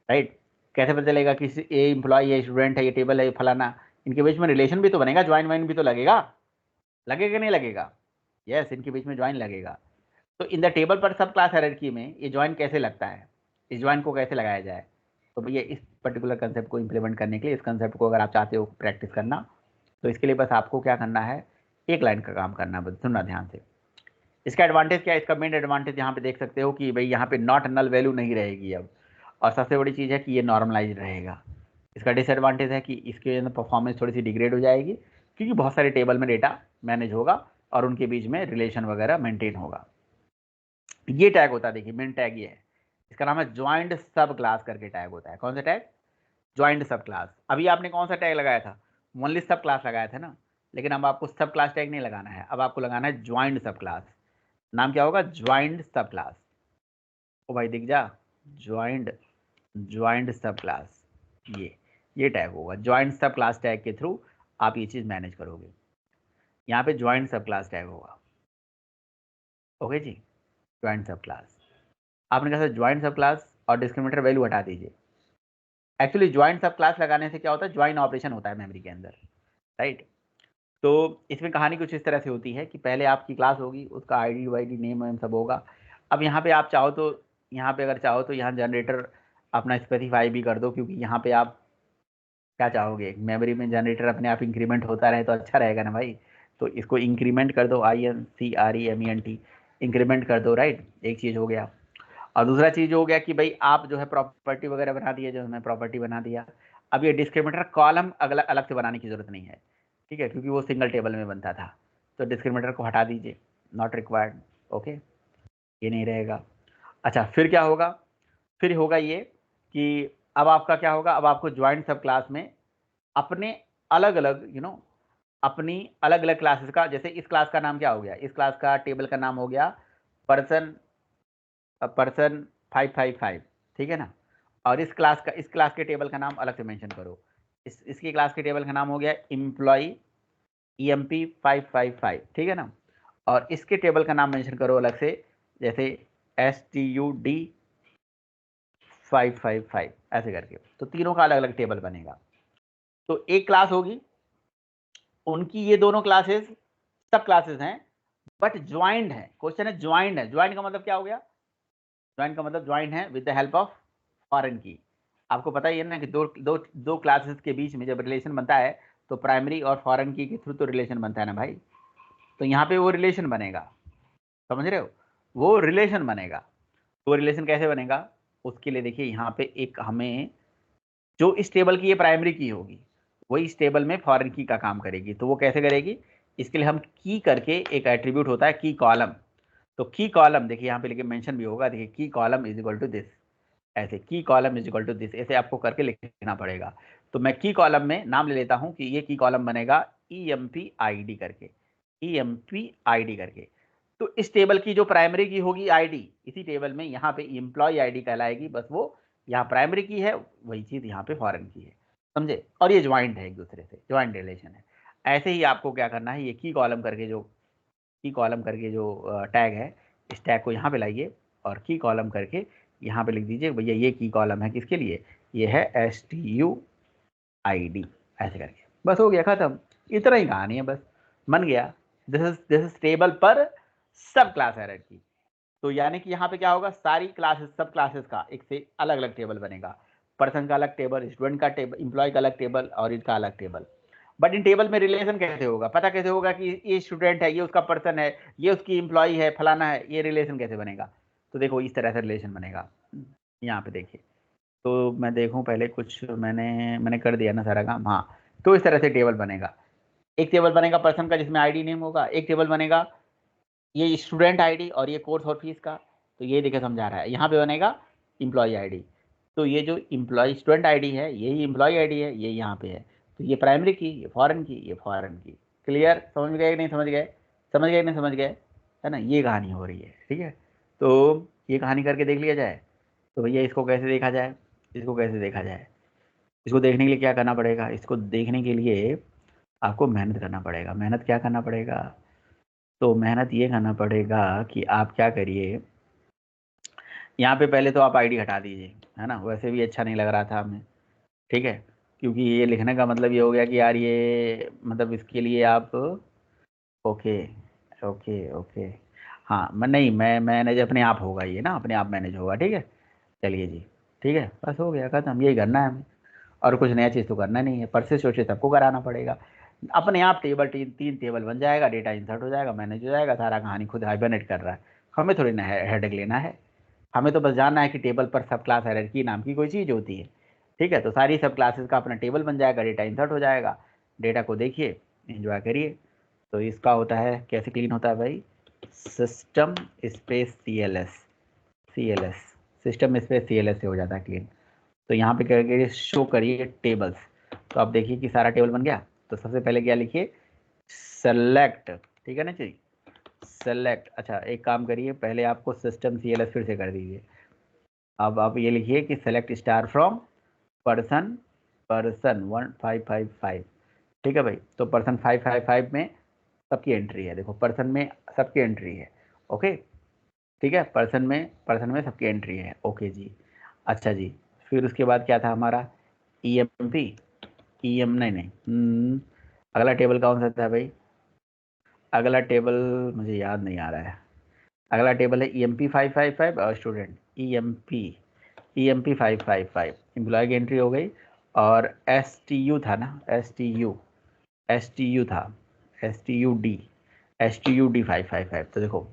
राइट। कैसे पता चलेगा कि ये एम्प्लॉय है, स्टूडेंट है, ये टेबल है, ये फलाना, इनके बीच में रिलेशन भी तो बनेगा, ज्वाइन वाइन भी तो लगेगा, लगेगा नहीं लगेगा? यस, इनके बीच में ज्वाइन लगेगा। तो इन द टेबल पर सब क्लास हायरार्की में ये ज्वाइन कैसे लगता है, इस ज्वाइन को कैसे लगाया जाए? तो भैया इस पर्टिकुलर कंसेप्ट को इंप्लीमेंट करने के लिए, इस कंसेप्ट को अगर आप चाहते हो प्रैक्टिस करना, तो इसके लिए बस आपको क्या करना है, एक लाइन का काम करना है, बस सुनना ध्यान से। इसका एडवांटेज क्या है? इसका मेन एडवांटेज यहाँ पे देख सकते हो कि भाई यहाँ पे नॉट नल वैल्यू नहीं रहेगी अब, और सबसे बड़ी चीज़ है कि ये नॉर्मलाइज रहेगा। इसका डिसएडवांटेज है कि इसके अंदर परफॉर्मेंस थोड़ी सी डिग्रेड हो जाएगी, क्योंकि बहुत सारे टेबल में डेटा मैनेज होगा और उनके बीच में रिलेशन वगैरह मेंटेन होगा। ये टैग होता है, देखिए मेन टैग ये है, इसका नाम है ज्वाइंट सब क्लास करके टैग होता है। कौन सा टैग? ज्वाइंट सब क्लास। अभी आपने कौन सा टैग लगाया था? ओनली सब क्लास लगाया था ना, लेकिन अब आपको सब क्लास टैग नहीं लगाना है, अब आपको लगाना है ज्वाइंट सब क्लास। नाम क्या होगा? ज्वाइंट सब क्लास। ओ भाई दिख जा, ज्वाइंट ज्वाइंट सब क्लास, ये टैग होगा। ज्वाइंट सब क्लास टैग के थ्रू आप ये चीज़ मैनेज करोगे। यहाँ पे ज्वाइंट सब क्लास टैग होगा, ओके जी, ज्वाइंट सब क्लास। आपने कहा था ज्वाइंट सब क्लास और डिस्क्रिमिनेटर वैल्यू हटा दीजिए। एक्चुअली ज्वाइंट सब क्लास लगाने से क्या होता है, ज्वाइन ऑपरेशन होता है मेमोरी के अंदर, राइट। तो इसमें कहानी कुछ इस तरह से होती है कि पहले आपकी क्लास होगी, उसका आईडी वाईडी नेम वेम सब होगा। अब यहाँ पे आप चाहो तो, यहाँ पे अगर चाहो तो यहाँ जनरेटर अपना स्पेसिफाई भी कर दो, क्योंकि यहाँ पे आप क्या चाहोगे, मेमोरी में जनरेटर अपने आप इंक्रीमेंट होता रहे तो अच्छा रहेगा ना भाई। तो इसको इंक्रीमेंट कर दो, INCREMENT, इंक्रीमेंट कर दो, राइट। एक चीज़ हो गया। और दूसरा चीज़ हो गया कि भाई आप जो है प्रॉपर्टी वगैरह बना दिया, जो हमें प्रॉपर्टी बना दिया। अब ये डिस्क्रिमिनेटर कॉलम अगला अलग से बनाने की ज़रूरत नहीं है, ठीक है, क्योंकि वो सिंगल टेबल में बनता था। तो डिस्क्रिमिनेटर को हटा दीजिए, नॉट रिक्वायर्ड, ओके, ये नहीं रहेगा। अच्छा, फिर क्या होगा? फिर होगा ये कि अब आपका क्या होगा, अब आपको ज्वाइंट सब क्लास में अपने अलग अलग अपनी अलग अलग क्लासेस का, जैसे इस क्लास का नाम क्या हो गया, इस क्लास का टेबल का नाम हो गया पर्सन, पर्सन 555, ठीक है ना। और इस क्लास के टेबल का नाम अलग से मेंशन करो। इसकी क्लास के टेबल का नाम हो गया एम्प्लॉय EMP 555, ठीक है ना। और इसके टेबल का नाम मेंशन करो अलग से, जैसे STUD 555, ऐसे करके। तो तीनों का अलग अलग टेबल बनेगा। तो एक क्लास होगी, उनकी ये दोनों क्लासेस सब क्लासेस हैं, बट ज्वाइंट है। क्वेश्चन है ज्वाइंट है, ज्वाइंट का मतलब क्या हो गया? ज्वाइन का मतलब ज्वाइन है with the help of foreign की। आपको पता ही है ना कि दो क्लासेस के बीच में जब रिलेशन बनता है तो प्राइमरी और फॉरेन की के थ्रू तो रिलेशन बनता है ना भाई। तो यहाँ पे वो रिलेशन बनेगा, समझ रहे हो, वो रिलेशन बनेगा। तो वो रिलेशन कैसे बनेगा? उसके लिए देखिए यहाँ पे एक हमें, जो इस टेबल की ये प्राइमरी की होगी, वही इस टेबल में फॉरेन की का काम करेगी। तो वो कैसे करेगी, इसके लिए हम की करके एक एट्रीब्यूट होता है की कॉलम। तो की कॉलम देखिए यहाँ पे लेके मेंशन भी होगा, देखिए की column is equal to this, ऐसे की column is equal to this, ऐसे आपको करके लिखना पड़ेगा। तो मैं की कॉलम में नाम ले लेता हूँ कि ये की कॉलम बनेगा EMP-ID करके, EMP-ID करके। तो इस टेबल की जो प्राइमरी की होगी आईडी, इसी टेबल में यहाँ पे एम्प्लॉय आईडी कहलाएगी, बस वो यहाँ प्राइमरी की है, वही चीज़ यहाँ पे फॉरेन की है, समझे। और ये ज्वाइंट है, एक दूसरे से ज्वाइंट रिलेशन है। ऐसे ही आपको क्या करना है, ये की कॉलम करके जो टैग है, इस टैग को यहाँ पे लाइए और की कॉलम करके यहाँ पे लिख दीजिए भैया ये की कॉलम है किसके लिए, ये है STUID, ऐसे करके बस हो गया खत्म। इतना ही कहानी है, बस बन गया। दिस इज टेबल पर सब क्लास हायरार्की। तो यानी कि यहाँ पे क्या होगा, सारी क्लासेस सब क्लासेस का एक से अलग अलग टेबल बनेगा, पर्सन का अलग टेबल, स्टूडेंट का टेबल, एम्प्लॉय का अलग टेबल और इसका अलग टेबल। बट इन टेबल में रिलेशन कैसे होगा, पता कैसे होगा कि ये स्टूडेंट है, ये उसका पर्सन है, ये उसकी एम्प्लॉय है, फलाना है, ये रिलेशन कैसे बनेगा। तो देखो इस तरह से रिलेशन बनेगा। यहाँ पे देखिए, तो मैं देखूँ पहले कुछ, मैंने कर दिया ना सारा काम, हाँ। तो इस तरह से टेबल बनेगा, एक टेबल बनेगा पर्सन का जिसमें आईडी नेम होगा, एक टेबल बनेगा ये स्टूडेंट आईडी और ये कोर्स और फीस का। तो ये देखिए समझा रहा है, यहाँ पे बनेगा इम्प्लॉय आईडी। तो ये जो इम्प्लॉय स्टूडेंट आईडी है, यही इम्प्लॉय आईडी है, ये यहाँ पे है। तो ये प्राइमरी की, ये फॉरेन की, ये फॉरेन की। क्लियर, समझ गए कि नहीं समझ गए, समझ गए कि नहीं समझ गए, है ना। ये कहानी हो रही है, ठीक है। तो ये कहानी करके देख लिया जाए। तो भैया इसको कैसे देखा जाए, इसको कैसे देखा जाए, इसको देखने के लिए क्या करना पड़ेगा, इसको देखने के लिए आपको मेहनत करना पड़ेगा। मेहनत क्या करना पड़ेगा, तो मेहनत ये करना पड़ेगा कि आप क्या करिए, यहाँ पे पहले तो आप आईडी हटा दीजिए, है ना, वैसे भी अच्छा नहीं लग रहा था हमें, ठीक है। क्योंकि ये लिखने का मतलब ये हो गया कि यार ये मतलब इसके लिए आप, ओके ओके ओके, हाँ मैं नहीं, मैं मैनेज अपने आप होगा, ये ना अपने आप मैनेज होगा, ठीक है। चलिए जी, ठीक है, बस हो गया खत्म, यही करना है हमें। और कुछ नया चीज़ तो करना नहीं है, परचेस वर्चेस सबको कराना पड़ेगा। अपने आप टेबल तीन टेबल बन जाएगा, डेटा इंसर्ट हो जाएगा, मैनेज हो जाएगा, सारा कहानी खुद हाइबरनेट कर रहा है। हमें थोड़ी ना हेडेक लेना है, हमें तो बस जानना है कि टेबल पर सब क्लास हायरार्की नाम की कोई चीज़ होती है, ठीक है। तो सारी सब क्लासेस का अपना टेबल बन जाएगा, डेटा इंसर्ट हो जाएगा, डेटा को देखिए, एंजॉय करिए। तो इसका होता है कैसे क्लीन होता है भाई, system space CLS, system space CLS से हो जाता है क्लीन। तो यहाँ पे क्या करिए, शो करिए टेबल्स। तो आप देखिए कि सारा टेबल बन गया। तो सबसे पहले क्या लिखिए, सेलेक्ट, ठीक है ना जी, सेलेक्ट। अच्छा एक काम करिए, पहले आपको सिस्टम CLS फिर से कर दीजिए। अब आप ये लिखिए कि select star from person, person 1555, ठीक है भाई। तो पर्सन 555 में सबकी एंट्री है, देखो पर्सन में सबकी एंट्री है, ओके, ठीक है। पर्सन में सबकी एंट्री है, ओके जी। अच्छा जी, फिर उसके बाद क्या था हमारा, EMP, नहीं नहीं, अगला टेबल कौन सा था भाई, अगला टेबल मुझे याद नहीं आ रहा है। अगला टेबल है EMP-555 और स्टूडेंट, EMP 555, एम्प्लॉय की एंट्री हो गई। और STU था ना, STU था, STUD 555। तो देखो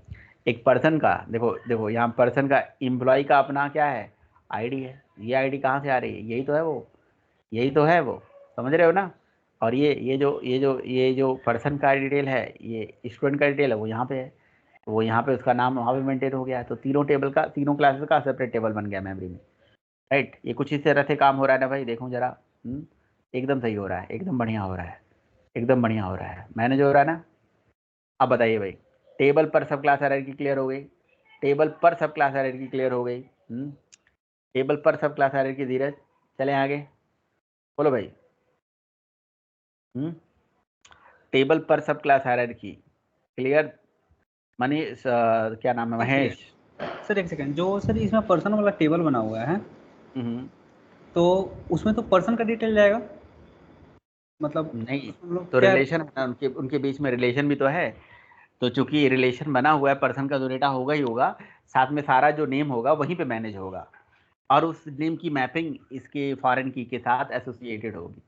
एक पर्सन का, देखो देखो यहाँ पर्सन का, एम्प्लॉय का अपना क्या है, आईडी है। ये आईडी कहाँ से आ रही है, यही तो है वो, यही तो है वो, समझ रहे हो ना। और ये जो पर्सन का डिटेल है, ये स्टूडेंट का डिटेल है, वो यहाँ पे है, वो यहाँ पे उसका नाम वहाँ पे मेंटेन हो गया। तो तीनों टेबल का, तीनों क्लासेस का सेपरेट टेबल बन गया मेमोरी में, राइट। ये कुछ इस तरह से काम हो रहा है ना भाई, देखो जरा, एकदम सही हो रहा है, एकदम बढ़िया हो रहा है, एकदम बढ़िया हो रहा है, मैनेज हो रहा है ना। अब बताइए भाई, टेबल पर सब क्लास हायरार्की क्लियर हो गई, टेबल पर सब क्लास हायरार्की क्लियर हो गई, टेबल पर सब क्लास हायरार्की, धीरज चलें आगे, बोलो भाई। टेबल पर सब क्लास हायरार्की क्लियर, मनीष, क्या नाम है, महेश। सर एक सेकंड, जो सर इसमें पर्सन वाला टेबल बना हुआ है, तो उसमें तो पर्सन का डिटेल जाएगा, मतलब नहीं, उसमें हम लोग तो क्या, रिलेशन है ना, उनके उनके बीच में रिलेशन भी तो है। तो चूंकि रिलेशन बना हुआ है, पर्सन का जो डेटा होगा ही होगा, साथ में सारा जो नेम होगा वहीं पे मैनेज होगा, और उस नेम की मैपिंग इसके फॉरेन की के साथ एसोसिएटेड होगी।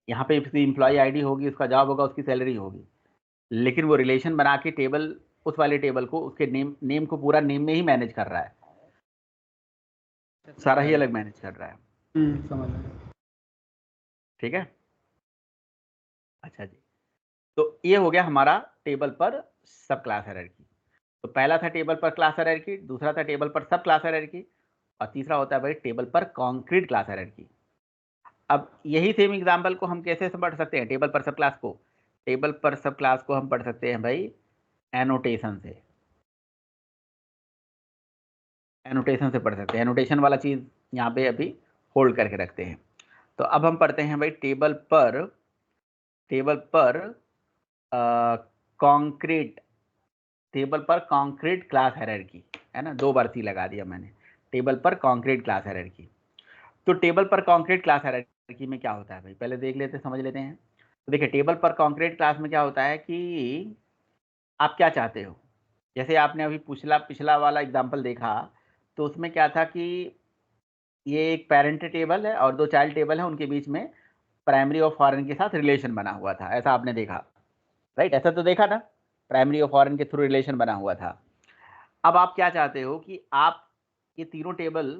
यहाँ पे इसकी एम्प्लॉय आईडी होगी, उसका जॉब होगा, उसकी सैलरी होगी, लेकिन वो रिलेशन बना के टेबल, उस वाले टेबल को उसके नेम को पूरा नेम में ही मैनेज कर रहा है, सारा ही अलग मैनेज कर रहा है, समझ रहे हैं। ठीक है। अच्छा जी, तो ये हो गया हमारा टेबल पर सब क्लास हायरार्की। तो पहला था टेबल पर क्लास हायरार्की, दूसरा था टेबल पर सब क्लास हायरार्की, और तीसरा होता है भाई टेबल पर कॉन्क्रीट क्लास हायरार्की। अब यही सेम एग्जांपल को हम कैसे से पढ़ सकते हैं? टेबल पर सब क्लास को, टेबल पर सब क्लास को हम पढ़ सकते हैं भाई एनोटेशन से, एनोटेशन से पढ़ सकते हैं। एनोटेशन वाला चीज़ यहाँ पे अभी होल्ड करके रखते हैं। तो अब हम पढ़ते हैं भाई टेबल पर कॉन्क्रीट, टेबल पर कॉन्क्रीट क्लास हायरार्की, है ना, 2 बार सी लगा दिया मैंने, टेबल पर कॉन्क्रीट क्लास हायरार्की। तो टेबल पर कॉन्क्रीट क्लास हायरार्की में क्या होता है भाई, पहले देख लेते समझ लेते हैं। तो देखिए टेबल पर कॉन्क्रीट क्लास में क्या होता है कि आप क्या चाहते हो, जैसे आपने अभी पिछला पिछला वाला एग्जांपल देखा, तो उसमें क्या था कि ये एक पेरेंट टेबल है और 2 चाइल्ड टेबल है, उनके बीच में प्राइमरी और फॉरेन के साथ रिलेशन बना हुआ था, ऐसा आपने देखा, राइट? ऐसा तो देखा था, प्राइमरी और फॉरेन के थ्रू रिलेशन बना हुआ था। अब आप क्या चाहते हो कि आप ये तीनों टेबल,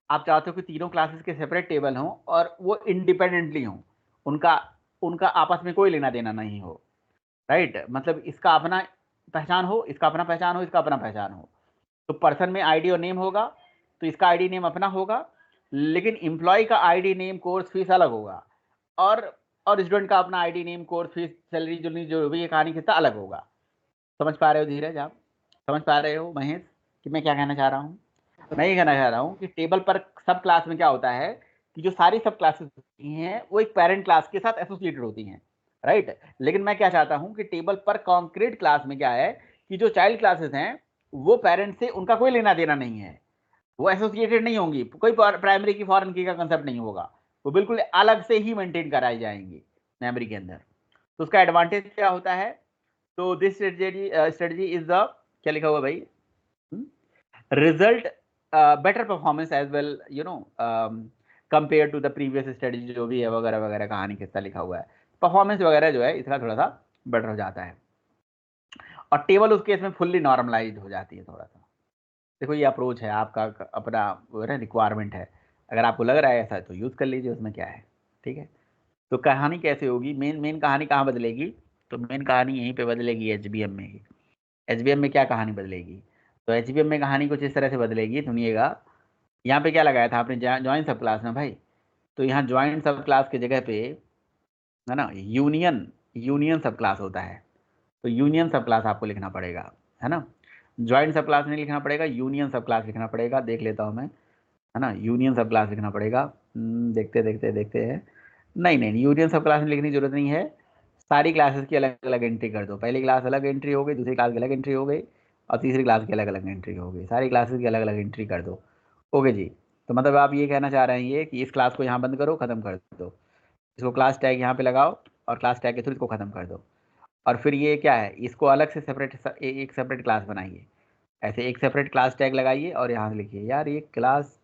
आप चाहते हो कि तीनों क्लासेस के सेपरेट टेबल हों और वो इंडिपेंडेंटली हों, उनका उनका आपस में कोई लेना देना नहीं हो, राइट? मतलब इसका अपना पहचान हो, इसका अपना पहचान हो, इसका अपना पहचान हो। तो पर्सन में आईडी और नेम होगा, तो इसका आईडी नेम अपना होगा, लेकिन एम्प्लॉय का आईडी नेम कोर्स फीस अलग होगा, और स्टूडेंट का अपना ID name course fees salary जो भी ये कहानी कितना अलग होगा। समझ पा रहे हो धीरज आप? समझ पा रहे हो महेश कि मैं क्या कहना चाह रहा हूँ? मैं ये कहना चाह रहा हूँ कि टेबल पर सब क्लास में क्या होता है कि जो सारी सब क्लासेस होती हैं वो एक पेरेंट क्लास के साथ एसोसिएटेड होती हैं, राइट? लेकिन मैं क्या चाहता हूँ कि टेबल पर कॉन्क्रीट क्लास में क्या है कि जो चाइल्ड क्लासेस हैं वो पेरेंट से उनका कोई लेना देना नहीं है, वो एसोसिएटेड नहीं होंगी, कोई प्राइमरी की फॉरेन की का कंसेप्ट नहीं होगा, वो बिल्कुल अलग से ही मेंटेन कराई जाएंगी मेमोरी के अंदर। तो उसका एडवांटेज क्या होता है? तो दिस स्ट्रेटजी इज द, क्या लिखा हुआ भाई, result better performance as well, you know, compared to the previous strategy जो भी है वगैरह वगैरह, कहानी किस्सा लिखा हुआ है, परफॉर्मेंस वगैरह जो है इसका थोड़ा सा बेटर हो जाता है, और टेबल उस केस में फुल्ली नॉर्मलाइज हो जाती है थोड़ा सा। देखो ये अप्रोच है आपका, अपना रिक्वायरमेंट है, अगर आपको लग रहा है ऐसा तो यूज़ कर लीजिए, उसमें क्या है, ठीक है? तो कहानी कैसे होगी, मेन मेन कहानी कहाँ बदलेगी? तो मेन कहानी यहीं पे बदलेगी, एचबीएम में ही। एचबीएम में क्या कहानी बदलेगी? तो एचबीएम में कहानी कुछ इस तरह से बदलेगी, सुनिएगा। यहाँ पे क्या लगाया था आपने, ज्वाइन सब क्लास में भाई, तो यहाँ ज्वाइन सब क्लास की जगह पे, है ना, यूनियन यूनियन सब क्लास होता है, तो यूनियन सब क्लास आपको लिखना पड़ेगा, है ना? ज्वाइन सब क्लास नहीं लिखना पड़ेगा, यूनियन सब क्लास लिखना पड़ेगा, देख लेता हूँ मैं, है ना, यूनियन सब क्लास लिखना पड़ेगा। देखते देखते देखते हैं, नहीं नहीं, यूनियन सब क्लास में लिखने की जरूरत नहीं है, सारी क्लासेस की अलग अलग एंट्री कर दो, पहली क्लास अलग एंट्री हो गई, दूसरी क्लास की अलग एंट्री हो गई, और तीसरी क्लास की अलग अलग एंट्री हो गई, सारी क्लासेस की अलग अलग एंट्री कर दो। ओके जी, तो मतलब आप ये कहना चाह रहे हैं ये कि इस क्लास को यहाँ बंद करो, ख़त्म कर दो, इसको क्लास टैग यहाँ पे लगाओ, और क्लास टैग के थ्रू इसको ख़त्म कर दो, और फिर ये क्या है, इसको अलग से सेपरेट एक सेपरेट क्लास बनाइए, ऐसे एक सेपरेट क्लास टैग लगाइए और यहाँ से लिखिए, यार ये क्लास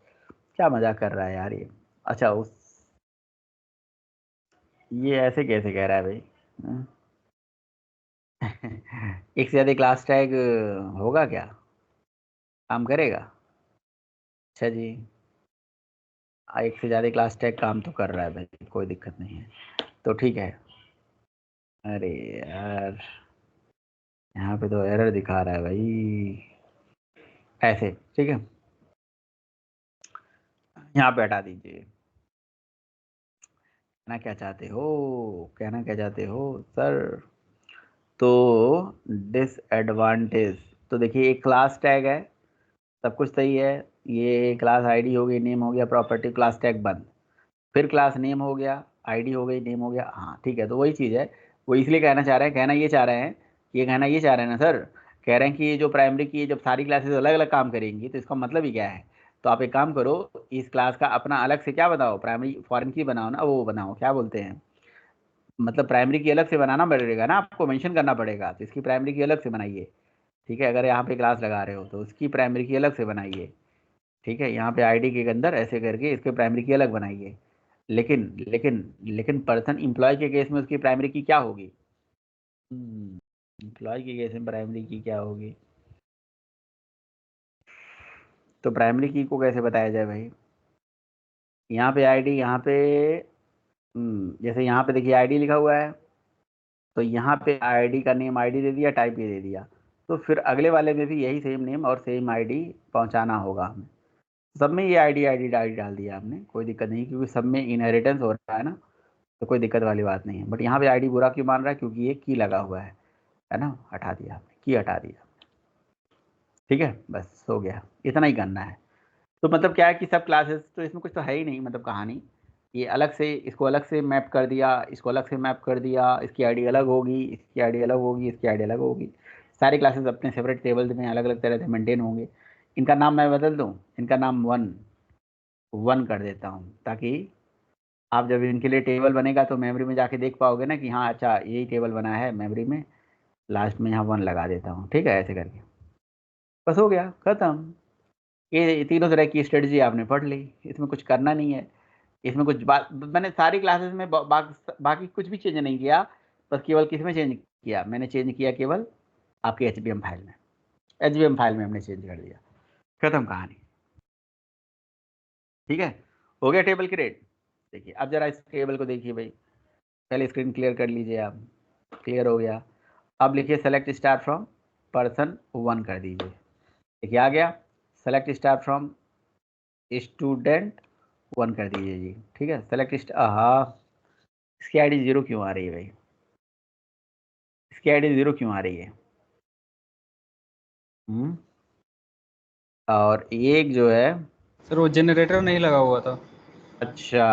क्या मजाक कर रहा है यार ये, अच्छा उस, ये ऐसे कैसे कह रहा है भाई? हाँ? एक से ज़्यादा क्लास टैग होगा क्या, काम करेगा? अच्छा जी, एक से ज़्यादा क्लास टैग काम तो कर रहा है भाई, कोई दिक्कत नहीं है, तो ठीक है। अरे यार, यहाँ पे तो एरर दिखा रहा है भाई, ऐसे ठीक है, यहाँ पे हटा दीजिए। कहना क्या चाहते हो, कहना क्या चाहते हो सर? तो डिसएडवांटेज, तो देखिए एक क्लास टैग है, सब कुछ सही है, ये क्लास आईडी हो गई, नेम हो गया, प्रॉपर्टी, क्लास टैग बंद, फिर क्लास नेम हो गया, आईडी हो गई, नेम हो गया, हाँ ठीक है, तो वही चीज़ है, वो इसलिए कहना चाह रहे हैं, कहना ये चाह रहे हैं, ये कहना ये चाह रहे हैं ना सर, कह रहे हैं कि ये जो प्राइमरी की जब सारी क्लासेस अलग अलग काम करेंगी तो इसका मतलब ही क्या है? तो आप एक काम करो, इस क्लास का अपना अलग से क्या बनाओ, प्राइमरी फॉरेन की बनाओ ना, वो बनाओ, क्या बोलते हैं, मतलब प्राइमरी की अलग से बनाना पड़ेगा ना, आपको मेंशन करना पड़ेगा, तो इसकी प्राइमरी की अलग से बनाइए, ठीक है? अगर यहाँ पे क्लास लगा रहे हो तो उसकी प्राइमरी की अलग से बनाइए, ठीक है? यहाँ पे आईडी के अंदर ऐसे करके इसके प्राइमरी की अलग बनाइए, लेकिन लेकिन लेकिन पर्सन एम्प्लॉय के केस में उसकी प्राइमरी की क्या होगी? एम्प्लॉय के केस में प्राइमरी की क्या होगी? तो प्राइमरी की को कैसे बताया जाए भाई? यहाँ पे आईडी, यहाँ पे जैसे यहाँ पे देखिए आईडी लिखा हुआ है, तो यहाँ पे आईडी का नेम आईडी दे दिया, टाइप ये दे दिया, तो फिर अगले वाले में भी यही सेम नेम और सेम आईडी पहुँचाना होगा हमें। सब में ये आईडी आईडी डाल दिया हमने, कोई दिक्कत नहीं, क्योंकि सब में इनहेरिटेंस हो रहा है ना, तो कोई दिक्कत वाली बात नहीं है। बट यहाँ पे आईडी बुरा क्यों मान रहा है, क्योंकि ये की लगा हुआ है ना, हटा दिया हमने, की हटा दिया। ठीक है, बस हो गया, इतना ही करना है। तो मतलब क्या है कि सब क्लासेस, तो इसमें कुछ तो है ही नहीं मतलब कहानी, ये अलग से, इसको अलग से मैप कर दिया, इसको अलग से मैप कर दिया, इसकी आईडी अलग होगी, इसकी आईडी अलग होगी, इसकी आईडी अलग होगी। सारी क्लासेस अपने सेपरेट टेबल्स में अलग अलग तरह से मेंटेन होंगे। इनका नाम मैं बदल दूँ, इनका नाम 1 कर देता हूँ, ताकि आप जब इनके लिए टेबल बनेगा तो मेमोरी में जाके देख पाओगे ना कि हाँ अच्छा यही टेबल बना है मेमोरी में, लास्ट में यहाँ 1 लगा देता हूँ। ठीक है, ऐसे करके बस हो गया, खत्म। ये तीनों तरह की स्ट्रेटजी आपने पढ़ ली, इसमें कुछ करना नहीं है। इसमें कुछ बात मैंने सारी क्लासेस में बाकी कुछ भी चेंज नहीं किया, बस केवल किस में चेंज किया, मैंने चेंज किया केवल आपके एचबीएम फाइल में, एचबीएम फाइल में हमने चेंज कर दिया, खत्म कहानी। ठीक है, हो गया टेबल क्रिएट। देखिए अब जरा इस टेबल को देखिए भाई, पहले स्क्रीन क्लियर कर लीजिए आप, क्लियर हो गया। अब लिखिए सेलेक्ट स्टार फ्रॉम पर्सन 1 कर दीजिए, देखिए आ गया। सेलेक्ट स्टार फ्रॉम स्टूडेंट 1 कर दीजिए जी। ठीक है, सेलेक्ट हाँ, इसकी आईडी 0 क्यों आ रही है भाई, इसकी आईडी 0 क्यों आ रही है? और एक जो है, सर वो जनरेटर नहीं लगा हुआ था। अच्छा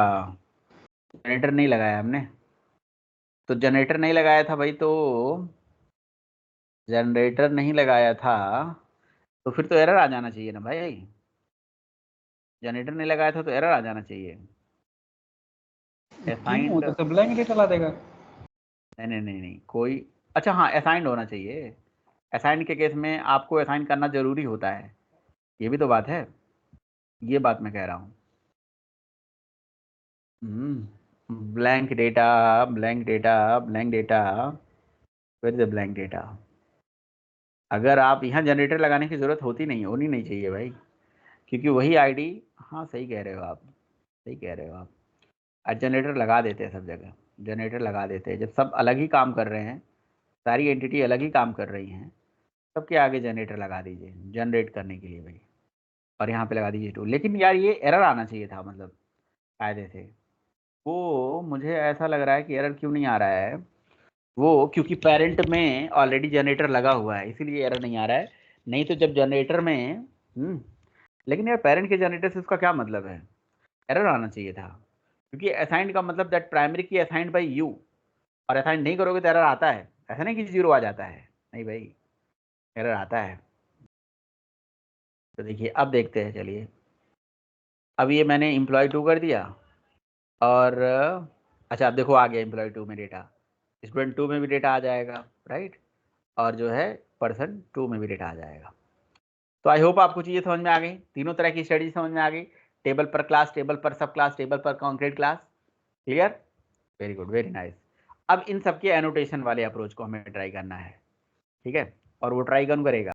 जनरेटर नहीं लगाया हमने, तो जनरेटर नहीं लगाया था भाई, तो जनरेटर नहीं लगाया था तो फिर तो एरर आ जाना चाहिए ना भाई, जनरेटर नहीं लगाया था तो एरर आ जाना चाहिए। क्यों, असाइंड, तो सब ब्लैंक डेटा ला देगा। नहीं नहीं नहीं नहीं कोई, अच्छा हाँ असाइंड होना चाहिए, असाइंड के केस में आपको असाइन करना जरूरी होता है, ये भी तो बात है, ये बात मैं कह रहा हूँ। Blank data, blank data, blank data, where is the blank data? अगर आप यहाँ जनरेटर लगाने की ज़रूरत होनी नहीं चाहिए भाई, क्योंकि वही आईडी, हाँ सही कह रहे हो आप, सही कह रहे हो आप, आज जनरेटर लगा देते हैं सब जगह, जनरेटर लगा देते हैं जब सब अलग ही काम कर रहे हैं, सारी एंटिटी अलग ही काम कर रही हैं, सबके आगे जनरेटर लगा दीजिए जनरेट करने के लिए भाई, और यहाँ पे लगा दीजिए 2। लेकिन यार ये एरर आना चाहिए था मतलब कायदे से, वो मुझे ऐसा लग रहा है कि एरर क्यों नहीं आ रहा है, वो क्योंकि पेरेंट में ऑलरेडी जनरेटर लगा हुआ है इसीलिए एरर नहीं आ रहा है। नहीं तो जब जनरेटर में लेकिन यार पेरेंट के जनरेटर से उसका क्या मतलब है, एरर आना चाहिए था, क्योंकि असाइंड का मतलब दैट प्राइमरी की असाइंड बाय यू, और असाइन नहीं करोगे तो एरर आता है, ऐसा नहीं कि 0 आ जाता है, नहीं भाई एरर आता है। तो देखिए अब देखते हैं, चलिए अब ये मैंने एम्प्लॉय 2 कर दिया, और अच्छा अब देखो आ गया एम्प्लॉय 2 में डेटा, स्टूडेंट 2 में भी डेटा आ जाएगा, राइट, और जो है पर्सन 2 में भी डेटा आ जाएगा। तो आई होप आपको चीज़ें समझ में आ गई, तीनों तरह की स्टडी समझ में आ गई, टेबल पर क्लास, टेबल पर सब क्लास, टेबल पर concrete class, clear, very good, very nice. अब इन सबके एनोटेशन वाले अप्रोच को हमें ट्राई करना है, ठीक है, और वो ट्राई कौन करेगा?